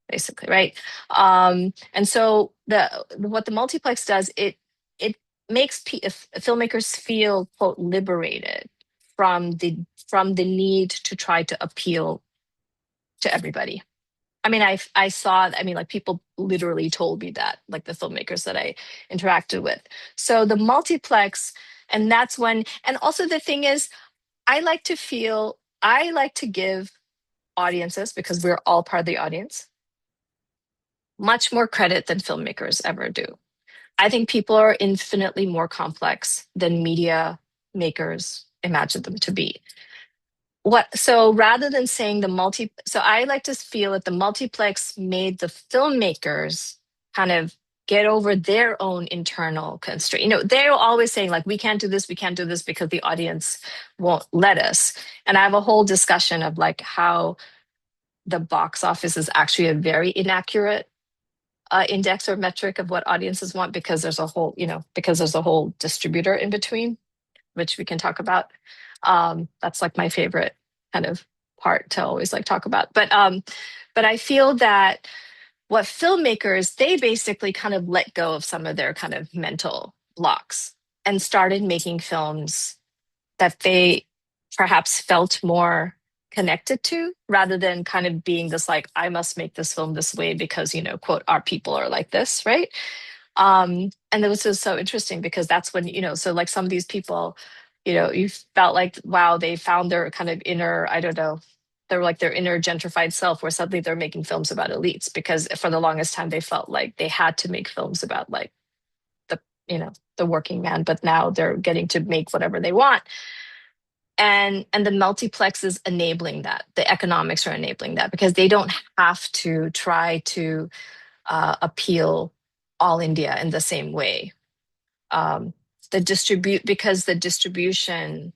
basically, right? And so what the multiplex does, it makes filmmakers feel, quote, liberated from the need to try to appeal to everybody. I mean, I saw, I mean, like, people literally told me that, like the filmmakers that I interacted with. So the multiplex, and that's when, and also the thing is, I like to give audiences, because we're all part of the audience, much more credit than filmmakers ever do. I think people are infinitely more complex than media makers imagine them to be. So rather than saying so I like to feel that the multiplex made the filmmakers kind of get over their own internal constraint. They're always saying, like, we can't do this, we can't do this because the audience won't let us. And I have a whole discussion of like how the box office is actually a very inaccurate index or metric of what audiences want, because there's a whole distributor in between, which we can talk about. That's like my favorite kind of part to always like talk about. But I feel that what filmmakers, they basically kind of let go of some of their kind of mental blocks and started making films that they perhaps felt more connected to, rather than kind of being this like, I must make this film this way because, quote, our people are like this, right? And it was just so interesting because that's when, so like some of these people, you felt like, wow, they found their kind of inner, I don't know, they were like their inner gentrified self, where suddenly they're making films about elites, because for the longest time they felt like they had to make films about like the, the working man, but now they're getting to make whatever they want. And the multiplex is enabling that. The economics are enabling that, because they don't have to try to appeal all India in the same way. Um, because the distribution,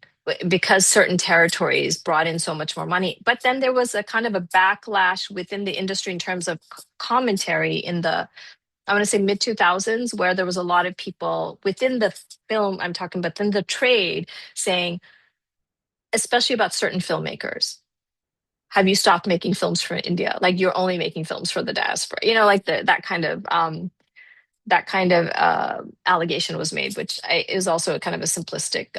because certain territories brought in so much more money. But then there was a kind of a backlash within the industry in terms of commentary in the, I want to say, mid 2000s, where there was a lot of people within the film, I'm talking about, within the trade, saying, especially about certain filmmakers, have you stopped making films for India? Like, you're only making films for the diaspora, like that kind of allegation was made, which is also a kind of a simplistic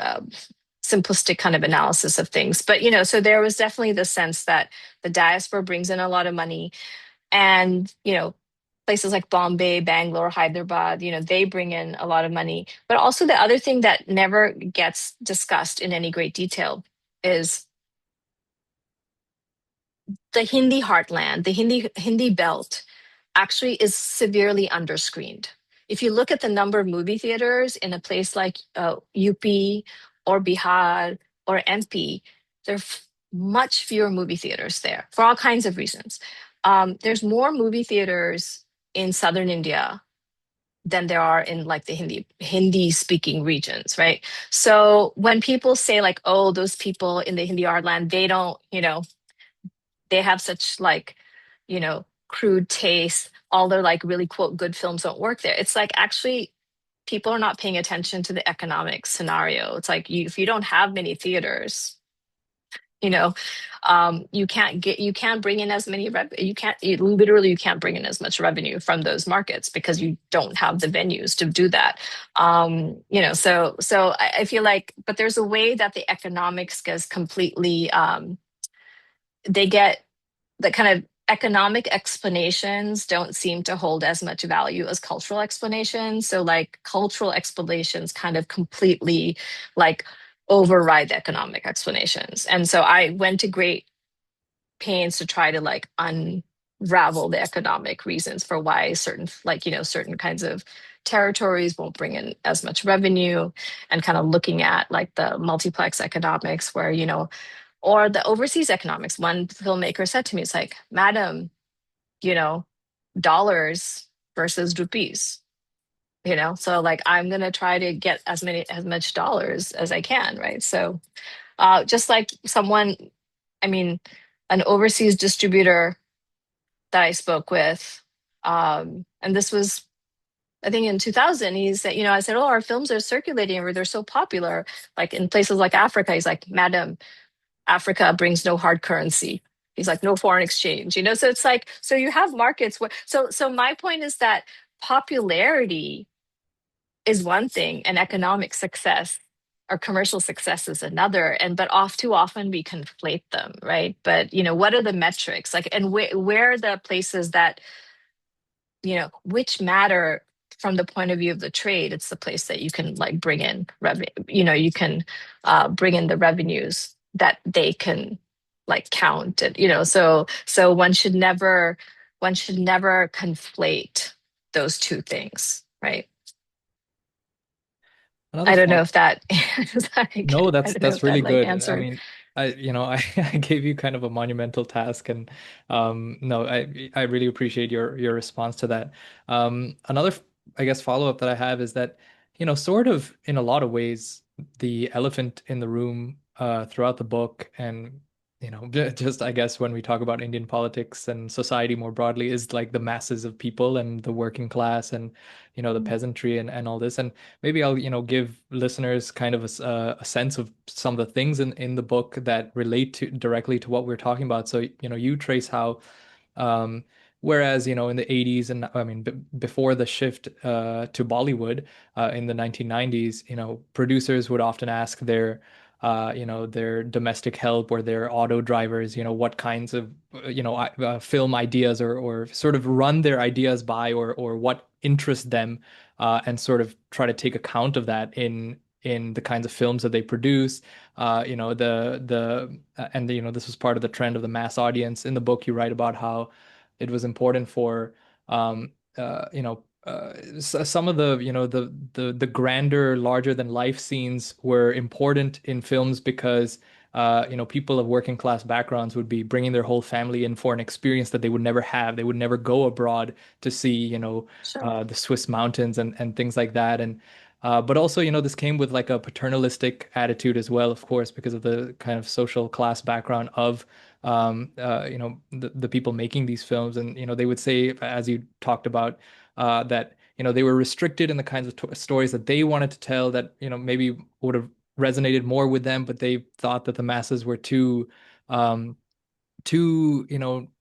kind of analysis of things. But so there was definitely the sense that the diaspora brings in a lot of money, and places like Bombay, Bangalore, Hyderabad, they bring in a lot of money. But also the other thing that never gets discussed in any great detail is the Hindi heartland, the Hindi belt actually is severely underscreened. If you look at the number of movie theaters in a place like UP or Bihar or MP, there are much fewer movie theaters there for all kinds of reasons. There's more movie theaters in southern India than there are in like the Hindi speaking regions, right? So when people say like, oh, those people in the Hindi heartland, they don't, they have such like, crude taste. All their like really quote good films don't work there. It's like actually people are not paying attention to the economic scenario. It's like if you don't have many theaters, you know, you can't bring in as many you can't literally you can't bring in as much revenue from those markets because you don't have the venues to do that. So I feel like, but there's a way that the economics gets completely they get the kind of economic explanations don't seem to hold as much value as cultural explanations. So like cultural explanations kind of completely like override the economic explanations. And so I went to great pains to try to like unravel the economic reasons for why certain like, certain kinds of territories won't bring in as much revenue, and kind of looking at like the multiplex economics where, or the overseas economics. One filmmaker said to me, it's like, Madam, you know, dollars versus rupees, so like I'm gonna try to get as much dollars as I can, right? So just like I mean, an overseas distributor that I spoke with, and this was I think in 2000, he said, I said, oh, our films are circulating or they're so popular, like in places like Africa. He's like, Madam, Africa brings no hard currency. He's like, no foreign exchange, So it's like, so you have markets where, so my point is that popularity is one thing and economic success or commercial success is another. And, but too often we conflate them, right? But, what are the metrics? Like, and where are the places that, which matter from the point of view of the trade? It's the place that you can like bring in revenue, you can bring in the revenues that they can like count, and so one should never conflate those two things, right? Another I don't know follow if that No, I that's don't know that's if really that like good. I answered. mean, I I gave you kind of a monumental task, and no, I really appreciate your response to that. Another, I guess, follow-up that I have is that, sort of in a lot of ways, the elephant in the room throughout the book, and just I guess when we talk about Indian politics and society more broadly, is like the masses of people and the working class and the peasantry and all this. And maybe I'll, give listeners kind of a sense of some of the things in the book that relate to directly to what we're talking about. So, you trace how, um, whereas, in the 80s and I mean, before the shift to Bollywood in the 1990s, producers would often ask their domestic help or their auto drivers, what kinds of, film ideas or sort of run their ideas by or what interests them, and sort of try to take account of that in the kinds of films that they produce. And this was part of the trend of the mass audience. In the book, you write about how it was important for some of the the grander, larger than life scenes were important in films because people of working class backgrounds would be bringing their whole family in for an experience that they would never have. They would never go abroad to see, Sure. the Swiss mountains and things like that. And but also, this came with like a paternalistic attitude as well, of course, because of the kind of social class background of the people making these films. And they would say, as you talked about, that they were restricted in the kinds of stories that they wanted to tell that maybe would have resonated more with them, but they thought that the masses were um, too,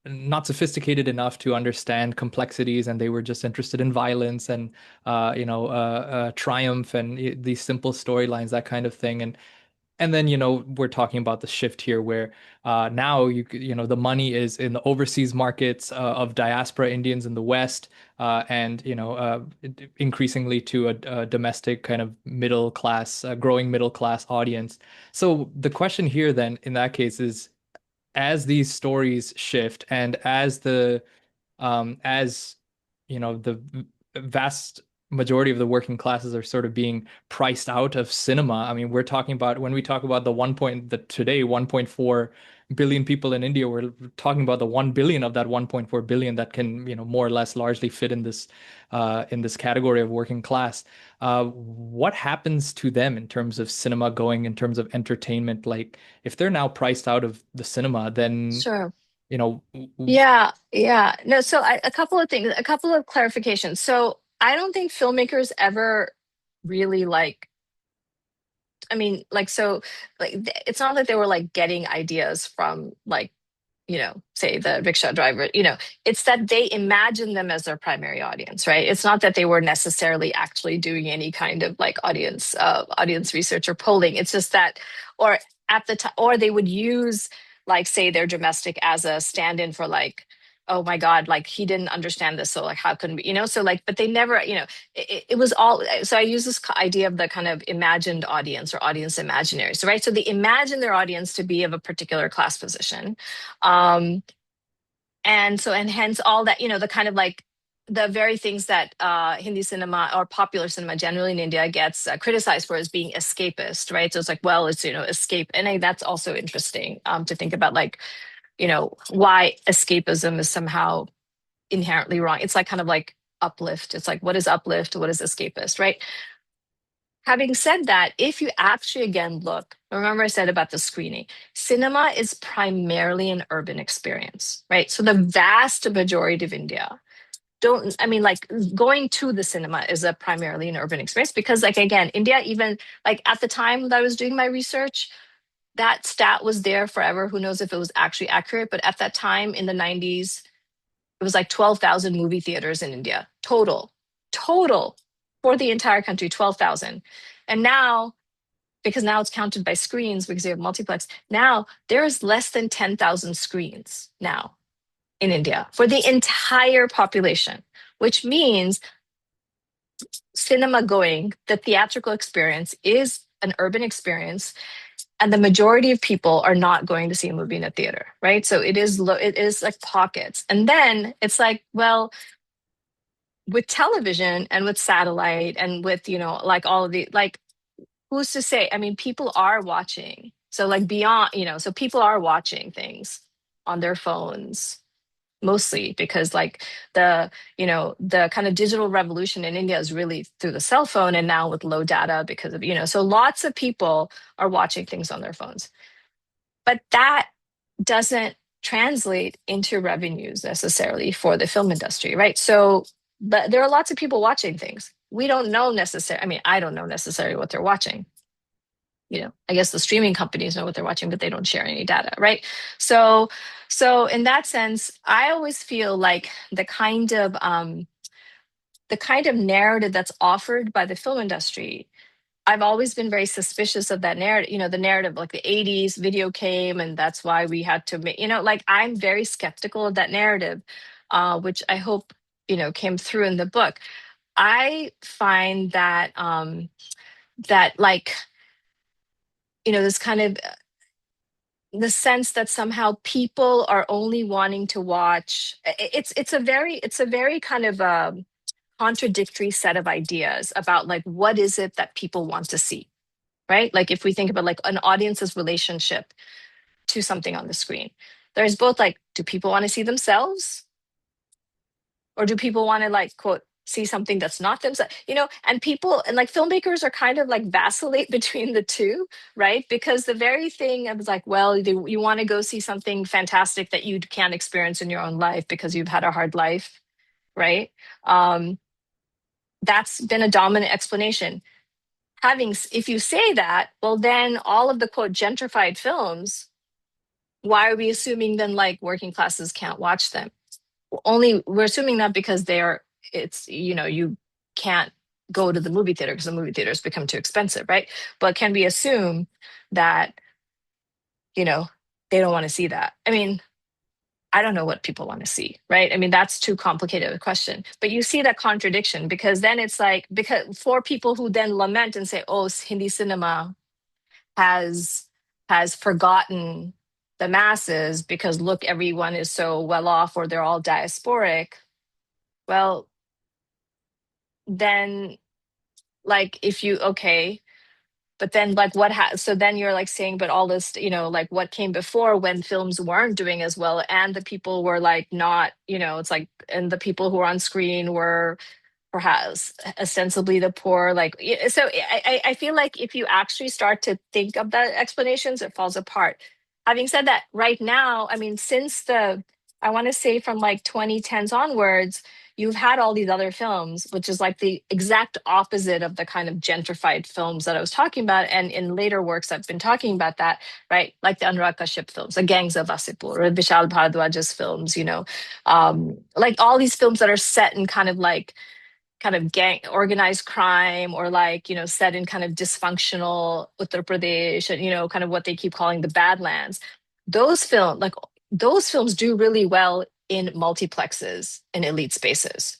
not sophisticated enough to understand complexities, and they were just interested in violence and triumph and these simple storylines, that kind of thing. And And then, we're talking about the shift here where now the money is in the overseas markets of diaspora Indians in the West, and, increasingly to a domestic kind of middle class, growing middle class audience. So the question here then in that case is, as these stories shift and as the vast majority of the working classes are sort of being priced out of cinema. I mean, we're talking about when we talk about the today 1.4 billion people in India, we're talking about the 1 billion of that 1.4 billion that can, more or less largely fit in this category of working class. What happens to them in terms of cinema going, in terms of entertainment? Like, if they're now priced out of the cinema, then Sure. you know, Yeah, yeah. No, so a couple of things, a couple of clarifications. So I don't think filmmakers ever really like, I mean, like, so, like, it's not like they were like getting ideas from like, say the rickshaw driver, it's that they imagine them as their primary audience, right? It's not that they were necessarily actually doing any kind of like audience research or polling. It's just that, or at the time, or they would use like, say, their domestic as a stand-in for like, oh my God, like he didn't understand this. So like, how can we, so like, but they never, it was all, so I use this idea of the kind of imagined audience or audience imaginaries, right? So they imagine their audience to be of a particular class position. Um, and hence all that, the kind of like the very things that Hindi cinema or popular cinema generally in India gets criticized for as being escapist, right? So it's like, well, it's, escape. And that's also interesting to think about, like, why escapism is somehow inherently wrong. It's like kind of like uplift. It's like, what is uplift? What is escapist, right? Having said that, if you actually again look, remember I said about the screening, cinema is primarily an urban experience, right? So the vast majority of India don't, I mean, like going to the cinema is a primarily an urban experience because, like, again, India, even like at the time that I was doing my research, that stat was there forever. Who knows if it was actually accurate? But at that time in the 90s, it was like 12,000 movie theaters in India total for the entire country, 12,000. And now, because now it's counted by screens because you have multiplex, now there's less than 10,000 screens now in India for the entire population, which means cinema going, the theatrical experience is an urban experience, and the majority of people are not going to see a movie in a theater, right? So it is like pockets. And then it's like, well, with television and with satellite and with, like all of the, like, who's to say? I mean, people are watching. So like beyond, so people are watching things on their phones mostly because like the kind of digital revolution in India is really through the cell phone and now with low data because of, so lots of people are watching things on their phones. But that doesn't translate into revenues necessarily for the film industry, right? So, but there are lots of people watching things. We don't know necessarily. I mean, I don't know necessarily what they're watching. I guess the streaming companies know what they're watching, but they don't share any data, right? So, so in that sense, I always feel like the kind of narrative that's offered by the film industry, I've always been very suspicious of that narrative, the narrative like the 80s video came and that's why we had to make, like I'm very skeptical of that narrative, which I hope, came through in the book. I find that, that like, this kind of the sense that somehow people are only wanting to watch it's a very kind of contradictory set of ideas about like what is it that people want to see, right? Like if we think about like an audience's relationship to something on the screen, there's both like, do people want to see themselves or do people want to like quote see something that's not themselves, and people and like filmmakers are kind of like vacillate between the two, right? Because the very thing of like, well, you want to go see something fantastic that you can't experience in your own life because you've had a hard life, right? um that's been a dominant explanation. If you say that, well then all of the quote gentrified films, why are we assuming then like working classes can't watch them? Only we're assuming that because they're it's you can't go to the movie theater because the movie theaters become too expensive, right? But can we assume that, you know, they don't want to see that? I mean, I don't know what people want to see, right? I mean, that's too complicated a question. But you see that contradiction because then it's like, because for people who then lament and say, oh, Hindi cinema has forgotten the masses because look, everyone is so well off or they're all diasporic. Well, then like if you okay, but then like so then you're like saying but all this, like what came before when films weren't doing as well and the people were like not, it's like, and the people who were on screen were perhaps ostensibly the poor, like so I feel like if you actually start to think of the explanations, it falls apart. Having said that, right now, I mean, since I want to say from like 2010s onwards, you've had all these other films, which is like the exact opposite of the kind of gentrified films that I was talking about. And in later works, I've been talking about that, right? Like the Anurag Kashyap films, the Gangs of Wasseypur, or Vishal Bhardwaj's films, like all these films that are set in kind of gang organized crime or like, set in kind of dysfunctional Uttar Pradesh and, kind of what they keep calling the Badlands. Those films do really well in multiplexes in elite spaces,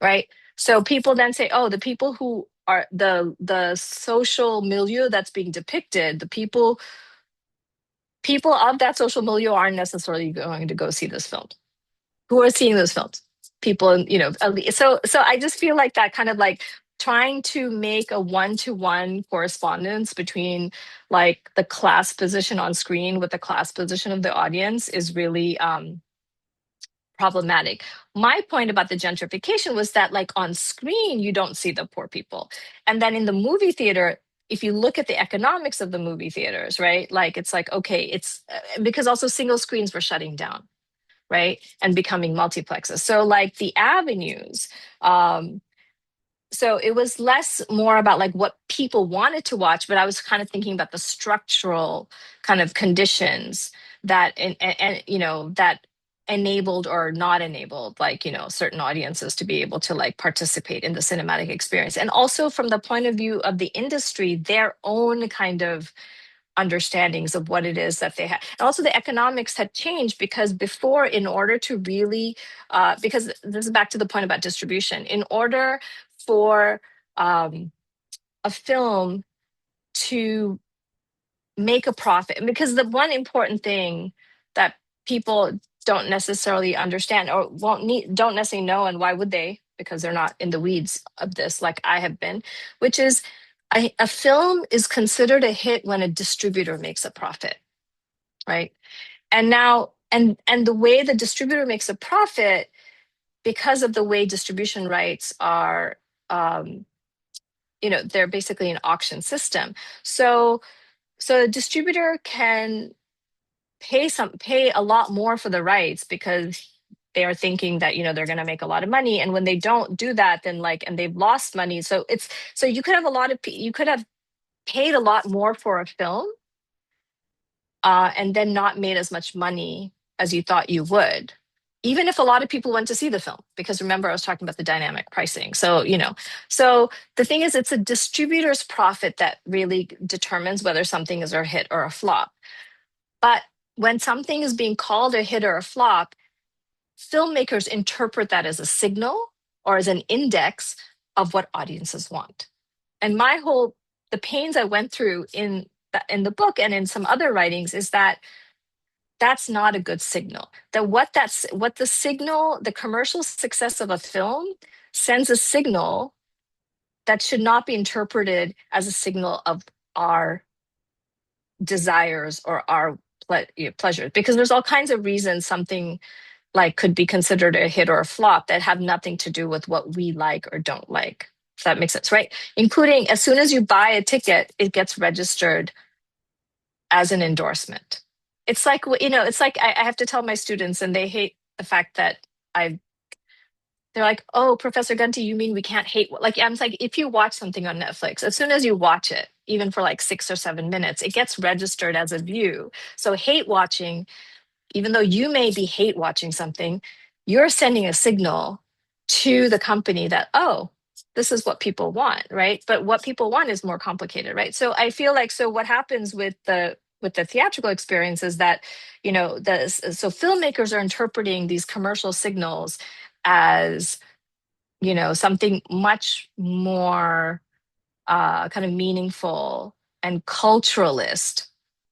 right? So people then say, oh, the people who are the social milieu that's being depicted, the people of that social milieu aren't necessarily going to go see this film. Who are seeing those films? People, so I just feel like that kind of like trying to make a one-to-one correspondence between like the class position on screen with the class position of the audience is really problematic. My point about the gentrification was that like on screen you don't see the poor people, and then in the movie theater, if you look at the economics of the movie theaters, right, like it's like okay, it's because also single screens were shutting down, right, and becoming multiplexes. So like the avenues, so it was less more about like what people wanted to watch, but I was kind of thinking about the structural kind of conditions that and that enabled or not enabled like certain audiences to be able to like participate in the cinematic experience, and also from the point of view of the industry, their own kind of understandings of what it is that they have. And also the economics had changed because before, in order to really, because this is back to the point about distribution, in order for a film to make a profit, because the one important thing that people don't necessarily understand or don't necessarily know, and why would they, because they're not in the weeds of this like I have been, which is a film is considered a hit when a distributor makes a profit, right? And now, and the way the distributor makes a profit, because of the way distribution rights are, um, they're basically an auction system. So a distributor can pay a lot more for the rights because they are thinking that they're going to make a lot of money, and when they don't do that, then like, and they've lost money. So you could have you could have paid a lot more for a film, and then not made as much money as you thought you would, even if a lot of people went to see the film. Because remember, I was talking about the dynamic pricing. So, so the thing is, it's a distributor's profit that really determines whether something is a hit or a flop. But when something is being called a hit or a flop, filmmakers interpret that as a signal or as an index of what audiences want. And the pains I went through in the book and in some other writings is that that's not a good signal. What the signal, the commercial success of a film sends a signal that should not be interpreted as a signal of our desires or our pleasures, because there's all kinds of reasons something like could be considered a hit or a flop that have nothing to do with what we like or don't like. If that makes sense, right? Including as soon as you buy a ticket, it gets registered as an endorsement. It's like, it's like I have to tell my students, and they hate the fact that they're like, oh, Professor Ganti, you mean we can't hate? Like, I'm like, if you watch something on Netflix, as soon as you watch it, even for like 6 or 7 minutes, it gets registered as a view. So hate watching, even though you may be hate watching something, you're sending a signal to the company that, oh, this is what people want, right? But what people want is more complicated, right? So I feel like, so what happens with the theatrical experience is that, so filmmakers are interpreting these commercial signals as, something much more kind of meaningful and culturalist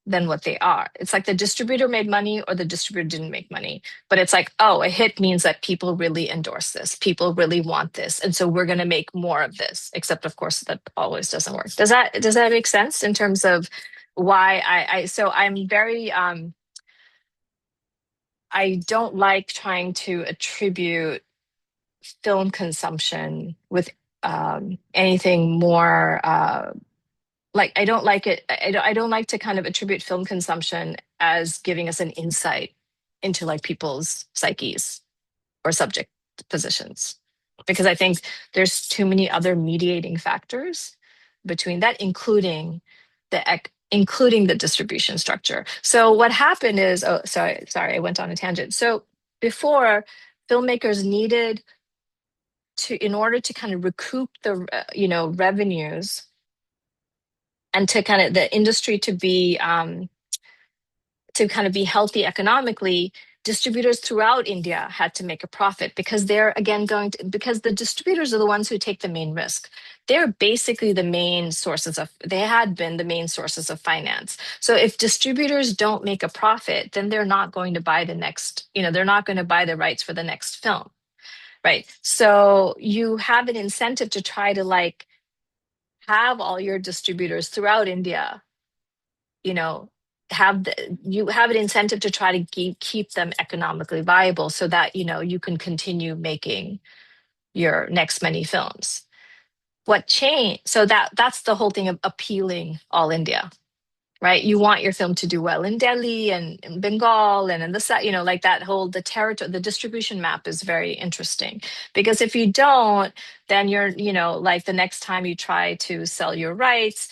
than what they are. It's like the distributor made money or the distributor didn't make money. But it's like, oh, a hit means that people really endorse this. People really want this. And so we're going to make more of this. Except of course that always doesn't work. Does that make sense in terms of why so I'm very I don't like trying to attribute film consumption with anything more like I don't like it. I don't like to kind of attribute film consumption as giving us an insight into like people's psyches or subject positions, because I think there's too many other mediating factors between that, including the distribution structure. So what happened is, oh, sorry, I went on a tangent. So before, filmmakers needed to, in order to kind of recoup the revenues, and to kind of the industry to kind of be healthy economically, distributors throughout India had to make a profit, because they're again because the distributors are the ones who take the main risk. They're basically they had been the main sources of finance. So if distributors don't make a profit, then they're not going to buy the next, they're not going to buy the rights for the next film. Right. So you have an incentive to try to like have all your distributors throughout India, you know, you have an incentive to try to keep them economically viable, so that you can continue making your next many films. What changed? So that's the whole thing of appealing all India, right? You want your film to do well in Delhi and in Bengal and in the south, like that whole the territory, the distribution map is very interesting, because if you don't, then you're, like the next time you try to sell your rights,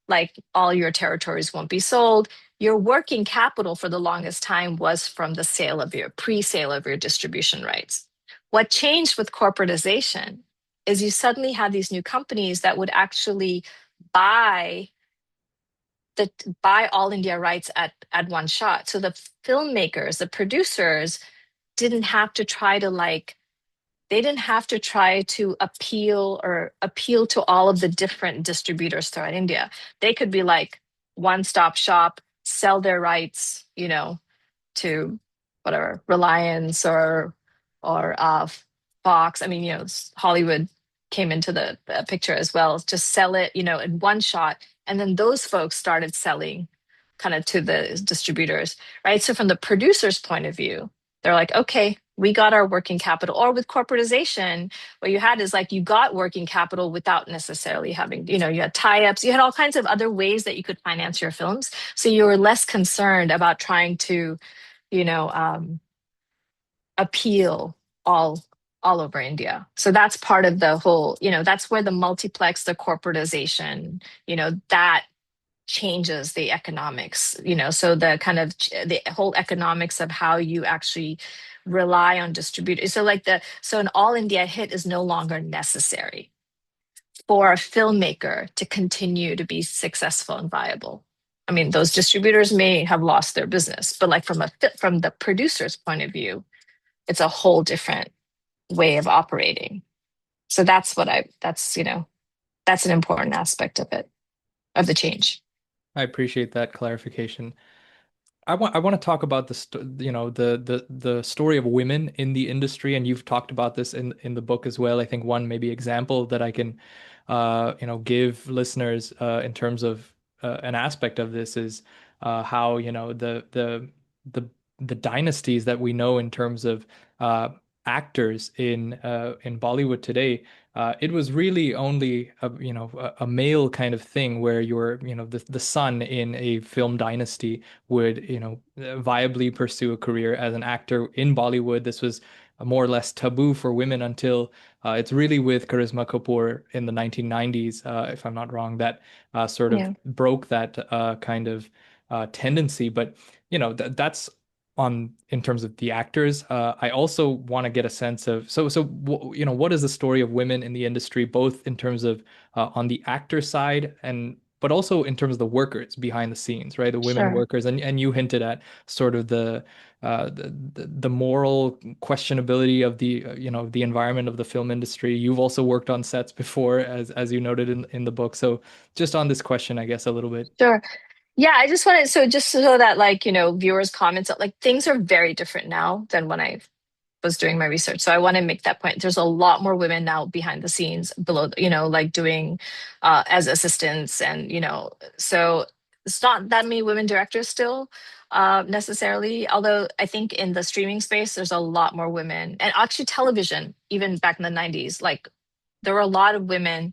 like all your territories won't be sold. Your working capital for the longest time was from the sale of your pre-sale of your distribution rights. What changed with corporatization is you suddenly had these new companies that would actually buy the buy all India rights at one shot. So the filmmakers, the producers didn't have to try to like they didn't have to try to appeal to all of the different distributors throughout India. They could be like one-stop shop, sell their rights, to whatever Reliance or Fox. I mean, Hollywood came into the picture as well. Just sell it, in one shot, and then those folks started selling kind of to the distributors, right? So from the producer's point of view, they're like, okay, we got our working capital. Or with corporatization, what you had is like you got working capital without necessarily having, you had tie-ups, you had all kinds of other ways that you could finance your films. So you were less concerned about trying to you know, um, appeal all over India. So that's part of the whole, that's where the multiplex, the corporatization, that changes the economics, so the kind of the whole economics of how you actually rely on distributors. So an all India hit is no longer necessary for a filmmaker to continue to be successful and viable. I mean, those distributors may have lost their business, but like from the producer's point of view, it's a whole different way of operating. So that's an important aspect of it, of the change. I appreciate that clarification. I want to talk about the story of women in the industry, and you've talked about this in the book as well. I think one maybe example that I can give listeners in terms of an aspect of this is how the the dynasties that we know in terms of actors in Bollywood today. It was really only a male kind of thing where you're the son in a film dynasty would viably pursue a career as an actor in Bollywood. This was more or less taboo for women until it's really with Charisma Kapoor in the 1990s, if I'm not wrong, that sort of Yeah. broke that kind of tendency. But that's on in terms of the actors. I also want to get a sense of what is the story of women in the industry, both in terms of on the actor side and but also in terms of the workers behind the scenes, right? The women Sure. workers, and you hinted at sort of the moral questionability of the the environment of the film industry. You've also worked on sets before, as you noted in the book. So just on this question, I guess a little bit. Sure. Yeah, I just wanted, so just so that like, viewers' comments, like things are very different now than when I was doing my research. So I want to make that point. There's a lot more women now behind the scenes, below, like doing as assistants, and so it's not that many women directors still necessarily. Although I think in the streaming space, there's a lot more women, and actually television, even back in the '90s, like there were a lot of women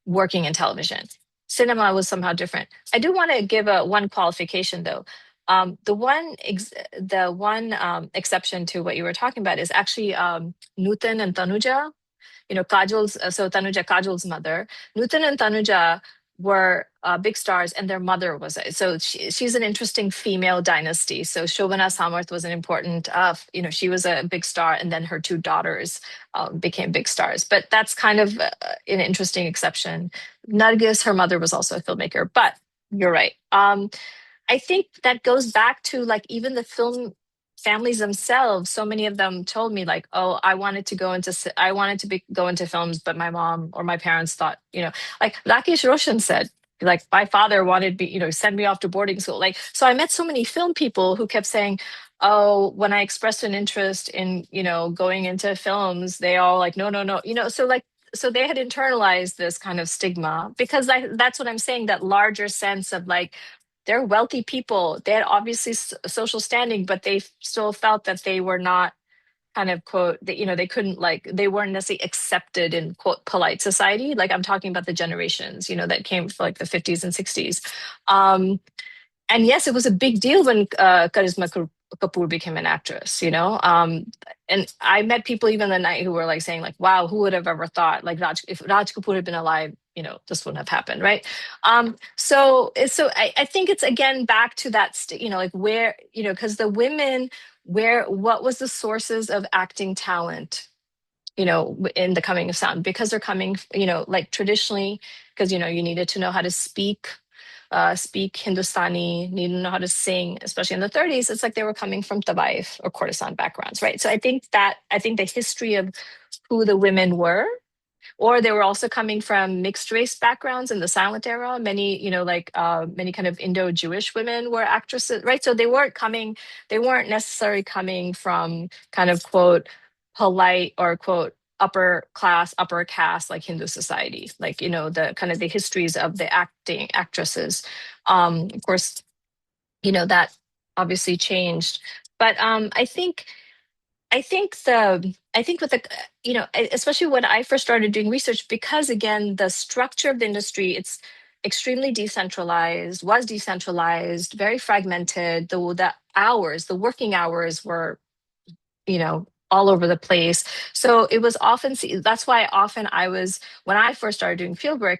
working in television. Cinema was somehow different. I do want to give a one qualification though. The one exception to what you were talking about is actually Nutan and Tanuja. Kajal's so Tanuja, Kajal's mother. Nutan and Tanuja were big stars, and their mother was she's an interesting female dynasty. So Shobana Samarth was an important, she was a big star, and then her two daughters became big stars. But that's kind of an interesting exception. Nargis, her mother, was also a filmmaker, but you're right. I think that goes back to like even the film families themselves. So many of them told me like, "Oh, I wanted to go into films, but my mom or my parents thought, like Rakesh Roshan said, like my father wanted me, send me off to boarding school." Like, so I met so many film people who kept saying, "Oh, when I expressed an interest in, going into films, they all like, no, no, no, so like." So they had internalized this kind of stigma because that's what I'm saying, that larger sense of like they're wealthy people. They had obviously social standing, but they still felt that they were not kind of quote that they couldn't, like they weren't necessarily accepted in quote polite society. Like I'm talking about the generations that came from like the 50s and 60s. And yes, it was a big deal when Kapoor became an actress, and I met people even the night who were like saying like, wow, who would have ever thought like if Raj Kapoor had been alive, this wouldn't have happened, right? So I think it's again back to that, like where, because the women, what was the sources of acting talent, in the coming of sound, because they're coming, like traditionally, because, you needed to know how to speak Hindustani, need to know how to sing, especially in the 30s. It's like they were coming from tabaif or courtesan backgrounds, right? So I think the history of who the women were, or they were also coming from mixed race backgrounds in the silent era. Many, many kind of Indo-Jewish women were actresses, right? So they weren't necessarily coming from kind of quote polite or quote upper class, upper caste like Hindu society, like the kind of the histories of the actresses. Of course, that obviously changed, but I think with the, especially when I first started doing research, because again, the structure of the industry, it's extremely decentralized, was decentralized, very fragmented. The working hours were, all over the place. So it was often, that's why often when I first started doing fieldwork,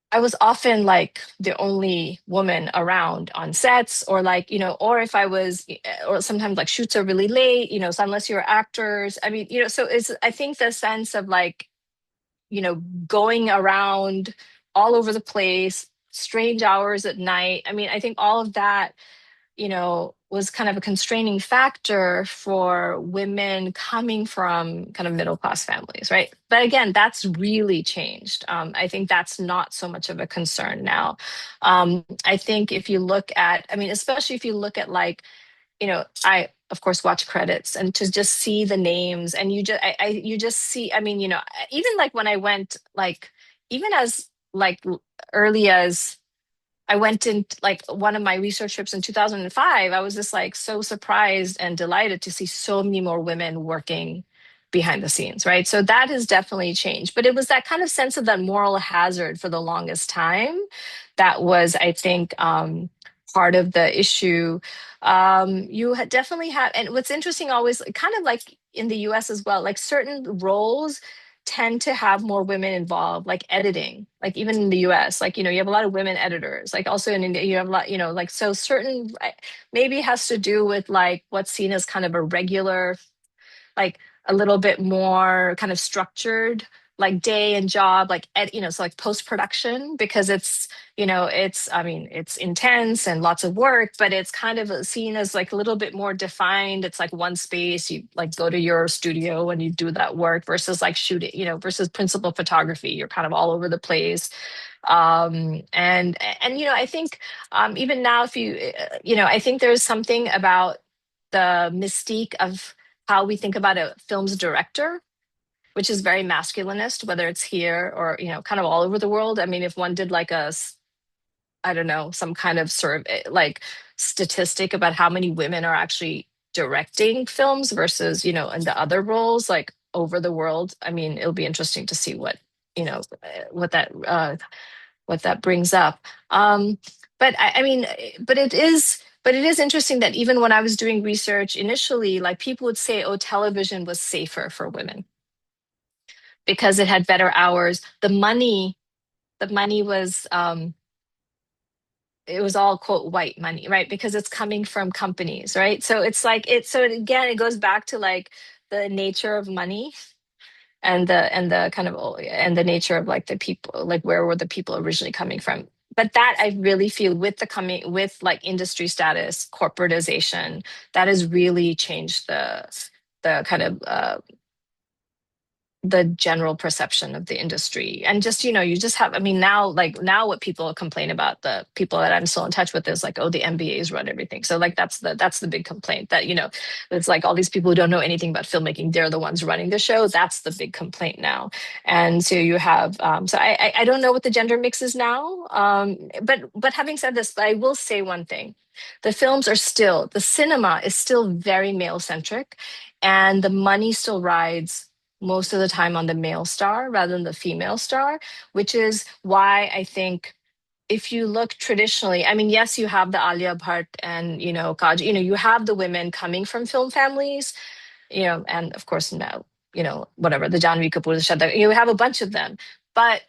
I was often like the only woman around on sets, or like, or if I was, or sometimes like shoots are really late, so unless you're actors, I mean, so I think the sense of like, going around all over the place, strange hours at night. I mean, I think all of that was kind of a constraining factor for women coming from kind of middle class families, right? But again, that's really changed. I think that's not so much of a concern now. I think if you look at, I mean, especially if you look at like, I of course watch credits, and to just see the names, and you just see, I mean, even like when I went like, even as like early as I went in like one of my research trips in 2005. I was just like so surprised and delighted to see so many more women working behind the scenes, right? So that has definitely changed. But it was that kind of sense of that moral hazard for the longest time that was, I think, part of the issue. You definitely have, and what's interesting always, kind of like in the US as well, like certain roles tend to have more women involved, like editing, like even in the US, like, you have a lot of women editors, like also in India, you have a lot, like, so certain, maybe it has to do with like what's seen as kind of a regular, like a little bit more kind of structured like day and job like so like post production, because it's I mean it's intense and lots of work, but it's kind of seen as like a little bit more defined. It's like one space, you like go to your studio and you do that work, versus like shooting, versus principal photography, you're kind of all over the place. And I think even now, if I think there's something about the mystique of how we think about a film's director, which is very masculinist, whether it's here or kind of all over the world. I mean, if one did like I don't know, some kind of survey, like statistic about how many women are actually directing films versus in the other roles, like over the world. I mean, it'll be interesting to see what that brings up. But I mean, but it is interesting that even when I was doing research initially, like people would say, oh, television was safer for women because it had better hours. The money was it was all quote white money, right? Because it's coming from companies, right? So it's like again, it goes back to like the nature of money and the kind of and the nature of like the people, like where were the people originally coming from. But that I really feel with the coming with like industry status, corporatization, that has really changed the kind of the general perception of the industry. And just you just have, I mean, now what people complain about, the people that I'm still in touch with, is like, oh, the MBAs run everything. So like that's the big complaint, that it's like all these people who don't know anything about filmmaking, they're the ones running the show. That's the big complaint now. And so you have so I don't know what the gender mix is now, but having said this, I will say one thing: the cinema is still very male centric, and the money still rides most of the time on the male star rather than the female star, which is why I think if you look traditionally, I mean, yes, you have the Alia Bhatt and, Kaj, you have the women coming from film families, and of course now, whatever, the Janvi Kapoor, the Shraddha, you have a bunch of them. But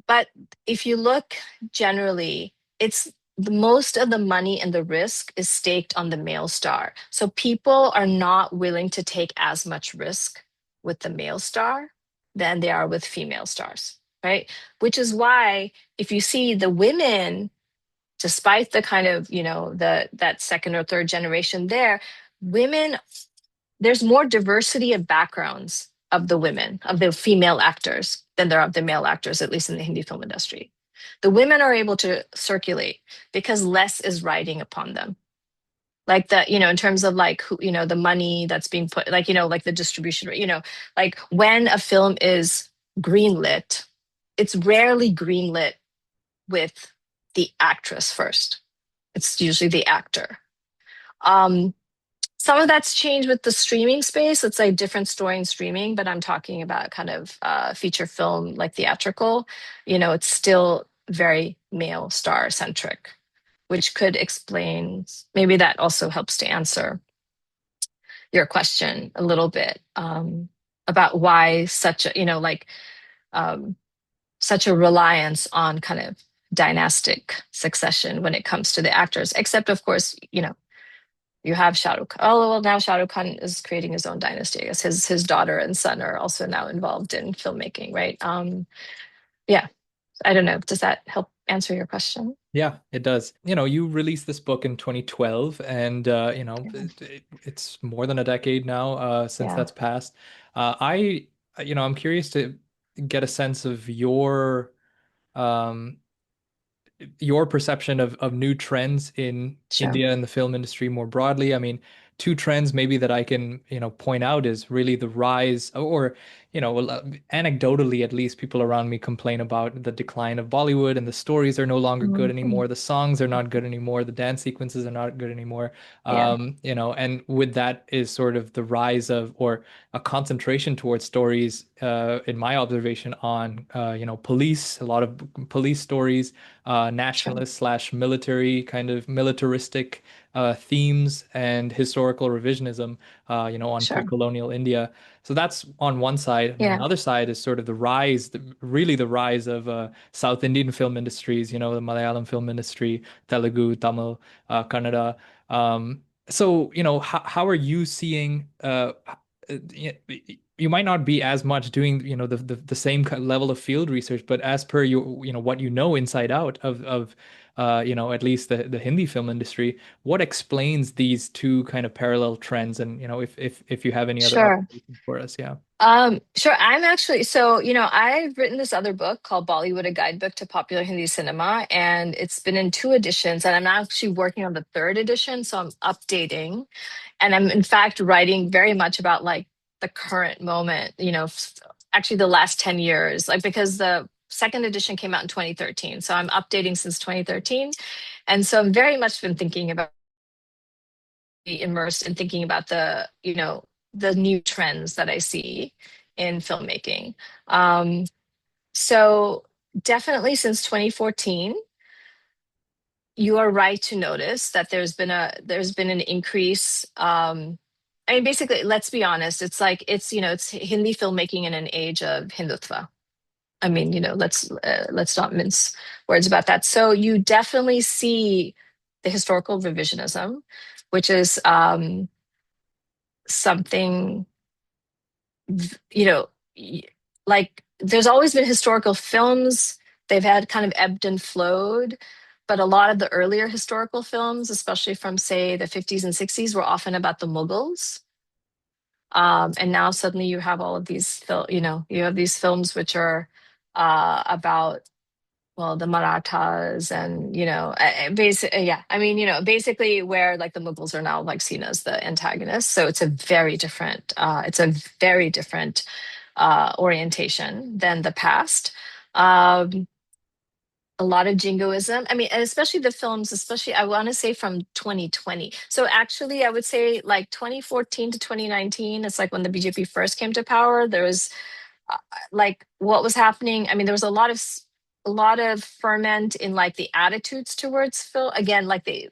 but if you look generally, it's the most of the money and the risk is staked on the male star. So people are not willing to take as much risk with the male star than they are with female stars, right? Which is why if you see the women, despite the kind of, that second or third generation there, women, there's more diversity of backgrounds of the women, of the female actors, than there are of the male actors, at least in the Hindi film industry. The women are able to circulate because less is riding upon them. Like in terms of like who, the money that's being put, like, like the distribution, like when a film is greenlit, it's rarely greenlit with the actress first. It's usually the actor. Um, some of that's changed with the streaming space. It's like different story in streaming, but I'm talking about kind of feature film, like theatrical. It's still very male star centric, which could explain, maybe that also helps to answer your question a little bit, about why such a, um, such a reliance on kind of dynastic succession when it comes to the actors, except of course, you have Shah Rukh. Oh, well, now Shah Rukh Khan is creating his own dynasty. I guess his daughter and son are also now involved in filmmaking, right? Yeah, I don't know. Does that help answer your question? Yeah, it does. You released this book in 2012, and Yeah. it's more than a decade now since Yeah. that's passed. I'm curious to get a sense of um, your perception of new trends in Sure. India and the film industry more broadly. I mean, two trends maybe that I can, point out is really the rise, or, well, anecdotally, at least people around me complain about the decline of Bollywood, and the stories are no longer good Mhm. anymore. The songs are not good anymore. The dance sequences are not good anymore. Yeah. And with that is sort of the rise of, or a concentration towards stories, in my observation, on, police, a lot of police stories, Sure. nationalist slash military, kind of militaristic, themes and historical revisionism, on Sure. pre-colonial India. So that's on one side. And on the Yeah. other side is sort of the rise, really the rise of South Indian film industries, the Malayalam film industry, Telugu, Tamil, Kannada. So, how are you seeing you might not be as much doing, the same level of field research, but as per what inside out of at least the Hindi film industry, what explains these two kind of parallel trends? And, if you have any other Sure. observations for us, yeah. Sure. I'm actually, so, I've written this other book called Bollywood, a guidebook to popular Hindi cinema, and it's been in two editions, and I'm actually working on the third edition. So I'm updating, and I'm in fact writing very much about like the current moment, actually the last 10 years, like because the second edition came out in 2013. So I'm updating since 2013. And so I'm very much been thinking about immersed in thinking about the new trends that I see in filmmaking. Um, so definitely since 2014, you are right to notice that there's been an increase. I mean, basically, let's be honest. It's like it's Hindi filmmaking in an age of Hindutva. I mean, let's not mince words about that. So you definitely see the historical revisionism, which is something you know like there's always been historical films. They've had kind of ebbed and flowed, but a lot of the earlier historical films, especially from say the 50s and 60s, were often about the Mughals. And now suddenly you have all of you have these films which are about, well, the Marathas, and yeah, I mean, basically where like the Mughals are now like seen as the antagonists. So it's a very different orientation than the past. Um, a lot of jingoism. I mean, and especially the films, especially I want to say from 2020. So actually, I would say like 2014 to 2019. It's like when the BJP first came to power. There was uh, like what was happening. I mean, there was a lot of ferment in like the attitudes towards film. Again, like the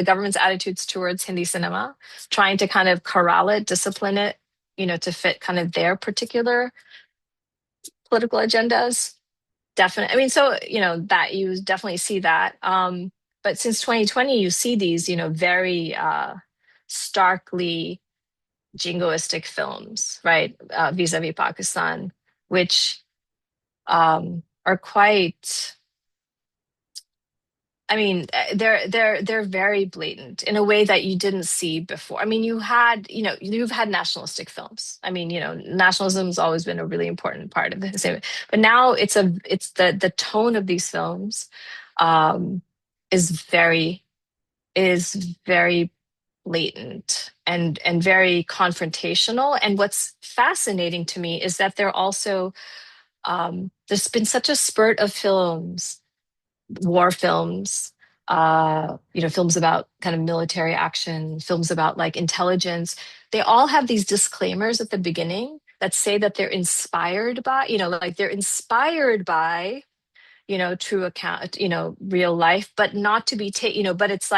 government's attitudes towards Hindi cinema, trying to kind of corral it, discipline it, to fit kind of their particular political agendas. Definitely. I mean, so, that you definitely see that. But since 2020, you see these, very starkly jingoistic films, right? Vis-a-vis Pakistan, which are quite, I mean, they're very blatant in a way that you didn't see before. I mean, you've had nationalistic films. I mean, nationalism's always been a really important part of the history. But now it's the tone of these films um, is very blatant and very confrontational. And what's fascinating to me is that they're also there's been such a spurt of films, war films, films about kind of military action, films about like intelligence. They all have these disclaimers at the beginning that say that they're inspired by, like they're inspired by, true account, real life, but not to be taken, but it's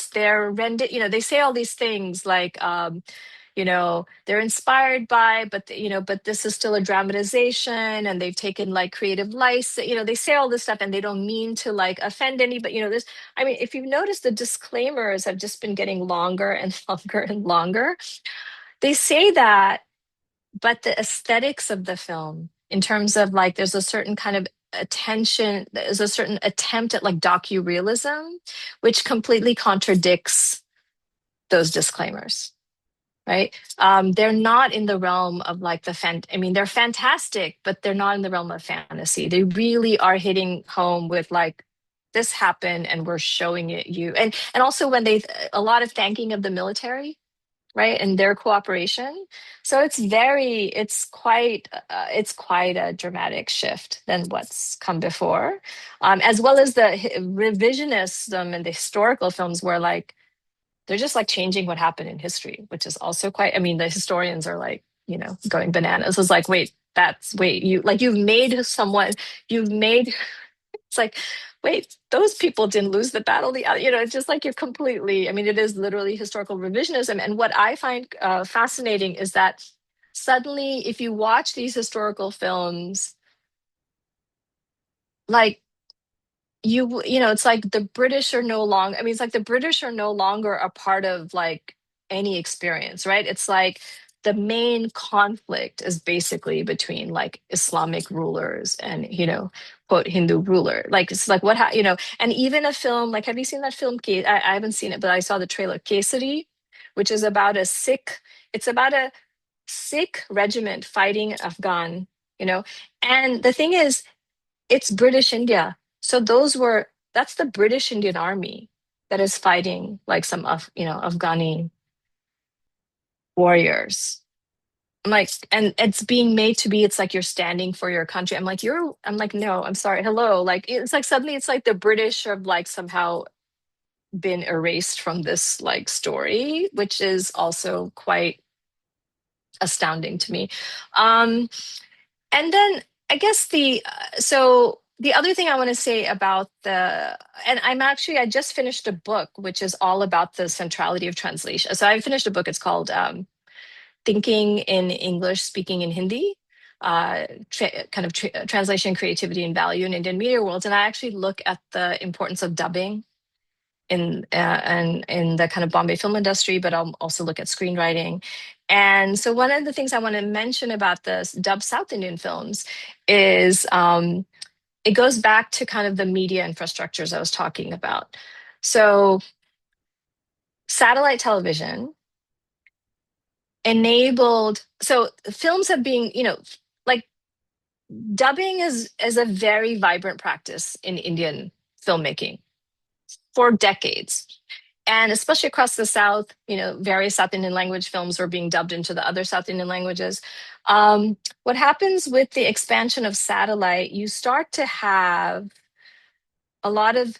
their they say all these things like, they're inspired by, but this is still a dramatization, and they've taken like creative license. They say all this stuff and they don't mean to like offend anybody. There's, I mean, if you've noticed, the disclaimers have just been getting longer and longer and longer. They say that, but the aesthetics of the film, in terms of like, there's a certain kind of attention, there's a certain attempt at like docu-realism, which completely contradicts those disclaimers, right? They're not in the realm of like I mean, they're fantastic, but they're not in the realm of fantasy. They really are hitting home with like, this happened and we're showing it you. And also when a lot of thanking of the military, right? And their cooperation. So it's quite a dramatic shift than what's come before. As well as the revisionism and the historical films where like, they're just like changing what happened in history, which is also quite, I mean, the historians are like, going bananas. It's like, wait, you like, you've made, it's like, wait, those people didn't lose the battle. It's just like you're completely, I mean, it is literally historical revisionism. And what I find fascinating is that suddenly, if you watch these historical films, like it's like the British are no longer, I mean, it's like the British are no longer a part of like any experience, right? It's like the main conflict is basically between like Islamic rulers and, quote, Hindu ruler. Like, it's like and even a film, like, have you seen that film? I haven't seen it, but I saw the trailer, Kesari, which is about it's about a Sikh regiment fighting Afghan, you know? And the thing is, it's British India. So that's the British Indian Army that is fighting like some of, Afghani warriors. I'm like, and it's being made to be, it's like you're standing for your country. I'm like, no, I'm sorry. Hello. Like, it's like suddenly it's like the British have like somehow been erased from this like story, which is also quite astounding to me. Um, And then I guess the other thing I want to say about and I just finished a book which is all about the centrality of translation. So I finished a book. It's called Thinking in English, Speaking in Hindi, translation, creativity, and value in Indian media worlds. And I actually look at the importance of dubbing and in the kind of Bombay film industry, but I'll also look at screenwriting. And so one of the things I want to mention about this dubbed South Indian films is it goes back to kind of the media infrastructures I was talking about. So satellite television enabled, so films have been, like dubbing is a very vibrant practice in Indian filmmaking for decades. And especially across the South, various South Indian language films were being dubbed into the other South Indian languages. What happens with the expansion of satellite, you start to have a lot of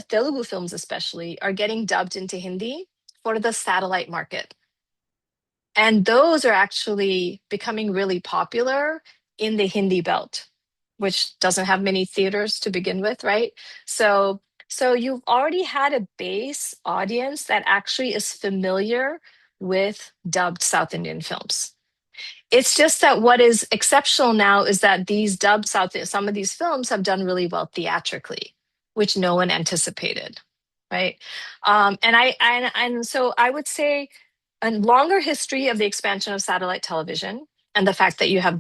Telugu films, especially, are getting dubbed into Hindi for the satellite market. And those are actually becoming really popular in the Hindi belt, which doesn't have many theaters to begin with, right? So, so you've already had a base audience that actually is familiar with dubbed South Indian films. It's just that what is exceptional now is that some of these films have done really well theatrically, which no one anticipated, right? And so I would say a longer history of the expansion of satellite television and the fact that you have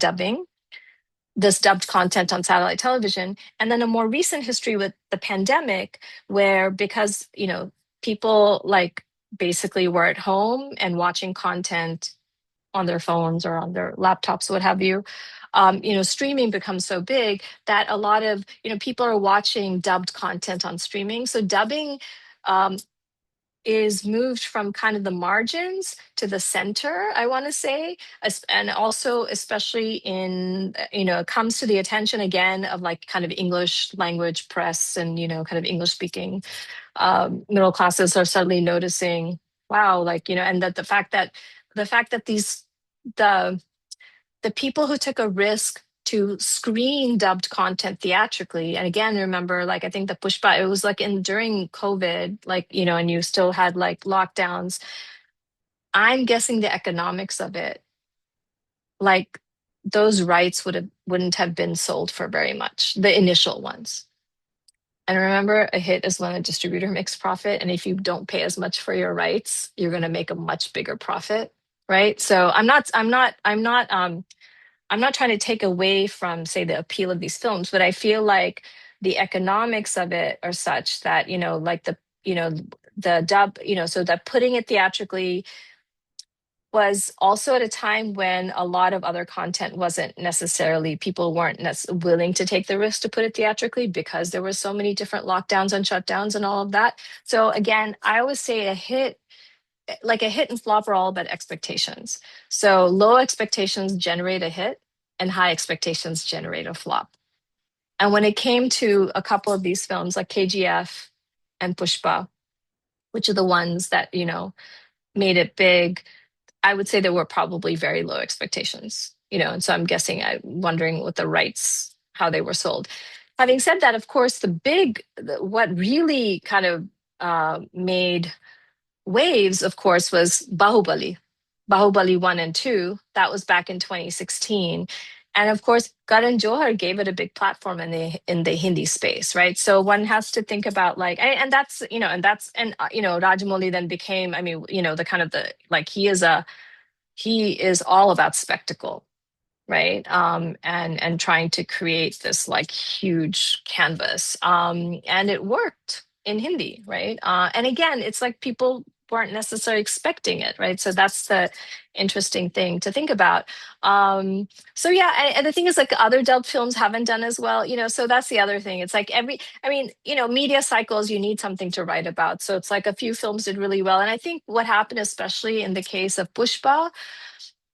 this dubbed content on satellite television, and then a more recent history with the pandemic, where because people like basically were at home and watching content on their phones or on their laptops, what have you. Streaming becomes so big that a lot of people are watching dubbed content on streaming. So dubbing um, is moved from kind of the margins to the center, I want to say, and also especially it comes to the attention again of like kind of English language press and kind of English speaking middle classes are suddenly noticing, wow, like and that the fact that the the people who took a risk to screen dubbed content theatrically. And again, remember, like I think the Pushpa, it was like during COVID, like, and you still had like lockdowns. I'm guessing the economics of it, like those rights wouldn't have been sold for very much, the initial ones. And remember, a hit is when a distributor makes profit. And if you don't pay as much for your rights, you're going to make a much bigger profit. Right. So I'm not trying to take away from, say, the appeal of these films, but I feel like the economics of it are such that, like the dub, so that putting it theatrically was also at a time when a lot of other content wasn't necessarily, people weren't willing to take the risk to put it theatrically because there were so many different lockdowns and shutdowns and all of that. So again, I always say a hit and flop are all about expectations. So low expectations generate a hit and high expectations generate a flop. And when it came to a couple of these films like KGF and Pushpa, which are the ones that, made it big, I would say there were probably very low expectations, and so I'm wondering what the rights, how they were sold. Having said that, of course, what really kind of made waves, of course, was Bahubali 1 and 2. That was back in 2016. And of course, Karan Johar gave it a big platform in the Hindi space, right? So one has to think about like, and that's, Rajamouli then became, I mean, the kind of the, like, he is all about spectacle, right? And trying to create this like huge canvas. And it worked in Hindi, right? And again, it's like people weren't necessarily expecting it, right? So that's the interesting thing to think about. So yeah, and the thing is like other dubbed films haven't done as well, so that's the other thing. It's like I mean, media cycles, you need something to write about. So it's like a few films did really well. And I think what happened, especially in the case of Pushpa,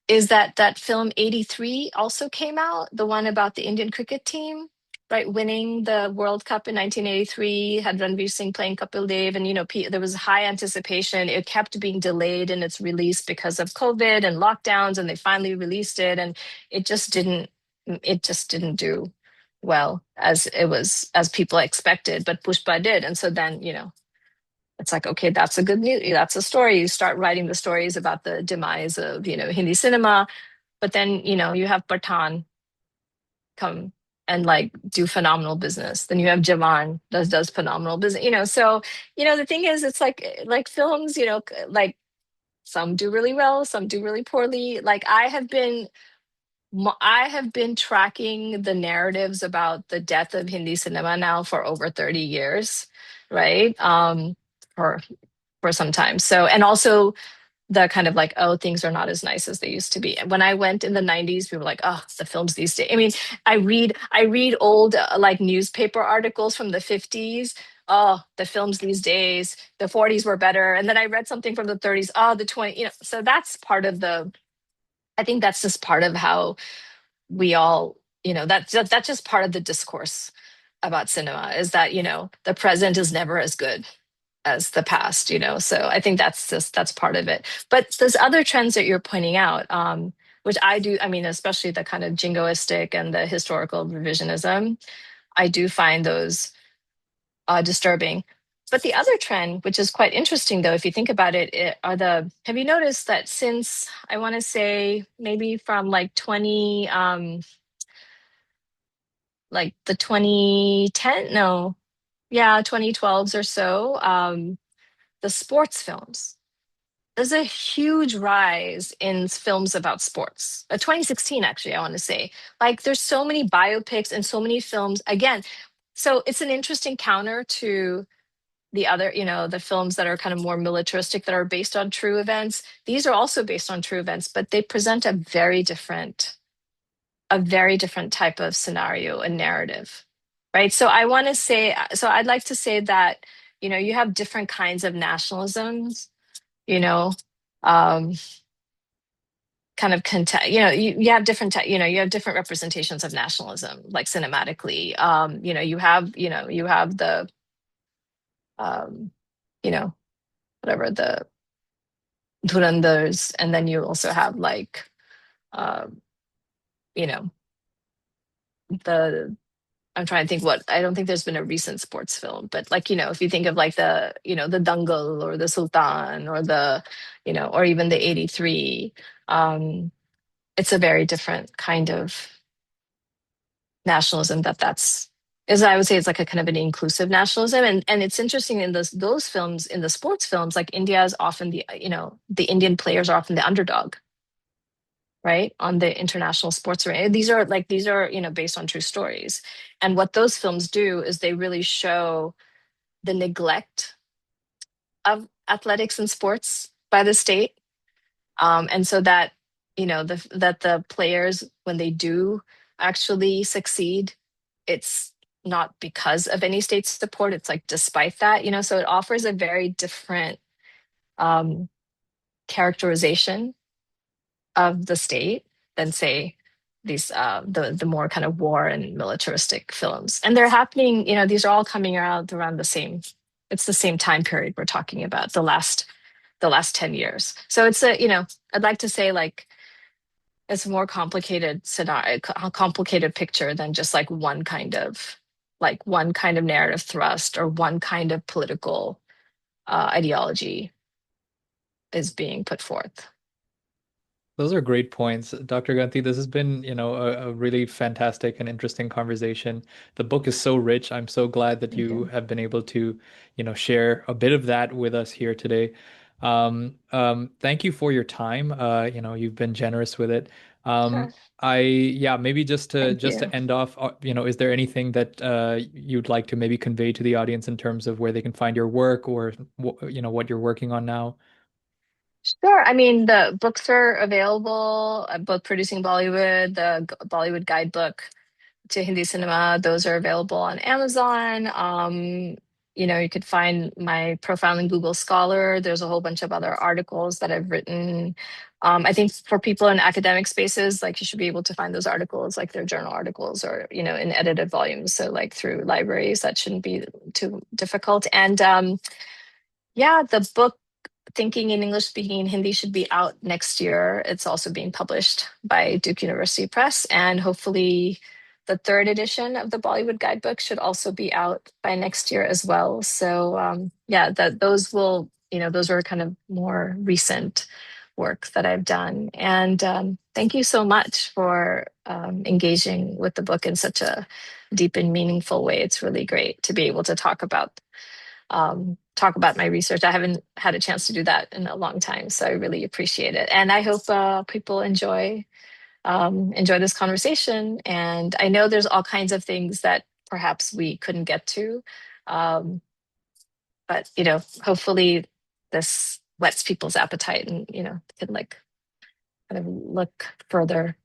is that film 83 also came out, the one about the Indian cricket team, right, winning the World Cup in 1983, had Ranveer Singh playing Kapil Dev, and there was high anticipation. It kept being delayed in its release because of COVID and lockdowns, and they finally released it, and it just didn't it just didn't do well as people expected, but Pushpa did. And so then, it's like, okay, that's a good news. That's a story. You start writing the stories about the demise of, Hindi cinema. But then, you have Pathan come and like do phenomenal business. Then you have Jawan does phenomenal business, So, the thing is, it's like films, like some do really well, some do really poorly. Like I have been tracking the narratives about the death of Hindi cinema now for over 30 years, right? For some time. So, and also the kind of like, oh, things are not as nice as they used to be. When I went in the 90s, people were like, oh, the films these days. I mean, I read old like newspaper articles from the 50s. Oh, the films these days, the 40s were better. And then I read something from the 30s. Oh, the 20, so that's part of I think that's just part of how we all, that's just part of the discourse about cinema, is that, the present is never as good as the past, so I think that's part of it. But those other trends that you're pointing out, which I do, I mean, especially the kind of jingoistic and the historical revisionism, I do find those disturbing. But the other trend, which is quite interesting though, if you think about it, have you noticed that since, I want to say maybe from like like the 2010, no, yeah, 2012s or so, the sports films. There's a huge rise in films about sports. 2016, actually, I want to say. Like, there's so many biopics and so many films. Again, so it's an interesting counter to the other, the films that are kind of more militaristic that are based on true events. These are also based on true events, but they present a very different type of scenario and narrative, right? So I want to say, so I'd like to say that, you have different kinds of nationalisms, you know, um, kind of you have different, you have different representations of nationalism, like cinematically. You have the, um, you know, whatever the Dhurandhars, and then you also have like, um, you know, the I'm trying to think what I don't think there's been a recent sports film, but like, if you think of like the Dangal or the Sultan or or even the 83, it's a very different kind of nationalism that's as I would say, it's like a kind of an inclusive nationalism. And it's interesting in those films, in the sports films, like India is often the Indian players are often the underdog, right, on the international sports arena. These are based on true stories. And what those films do is they really show the neglect of athletics and sports by the state. And so that that the players, when they do actually succeed, it's not because of any state support, it's like despite that. So it offers a very different um, characterization of the state than say these the more kind of war and militaristic films. And they're happening, these are all coming out around it's the same time period we're talking about, the last 10 years. So it's I'd like to say like it's a more complicated scenario, a complicated picture than just like one kind of like one kind of narrative thrust or one kind of political ideology is being put forth. Those are great points, Dr. Ganti. This has been, a really fantastic and interesting conversation. The book is so rich. I'm so glad that Thank you you. have been able to, share a bit of that with us here today. Thank you for your time. You've been generous with it. Sure. Yeah, maybe just to Thank just you. to end off, is there anything that you'd like to maybe convey to the audience in terms of where they can find your work or what you're working on now? Sure. I mean, the books are available, both Producing Bollywood, the Bollywood Guidebook to Hindi cinema. Those are available on Amazon. You could find my profile in Google Scholar. There's a whole bunch of other articles that I've written. I think for people in academic spaces, like you should be able to find those articles, like their journal articles or, in edited volumes. So like through libraries, that shouldn't be too difficult. And yeah, the book Thinking in English, Speaking in Hindi should be out next year. It's also being published by Duke University Press, and hopefully the third edition of the Bollywood Guidebook should also be out by next year as well. So yeah, those are kind of more recent work that I've done. And thank you so much for engaging with the book in such a deep and meaningful way. It's really great to be able to talk about my research. I haven't had a chance to do that in a long time, so I really appreciate it. And I hope people enjoy this conversation. And I know there's all kinds of things that perhaps we couldn't get to, um, but hopefully this whets people's appetite and can like kind of look further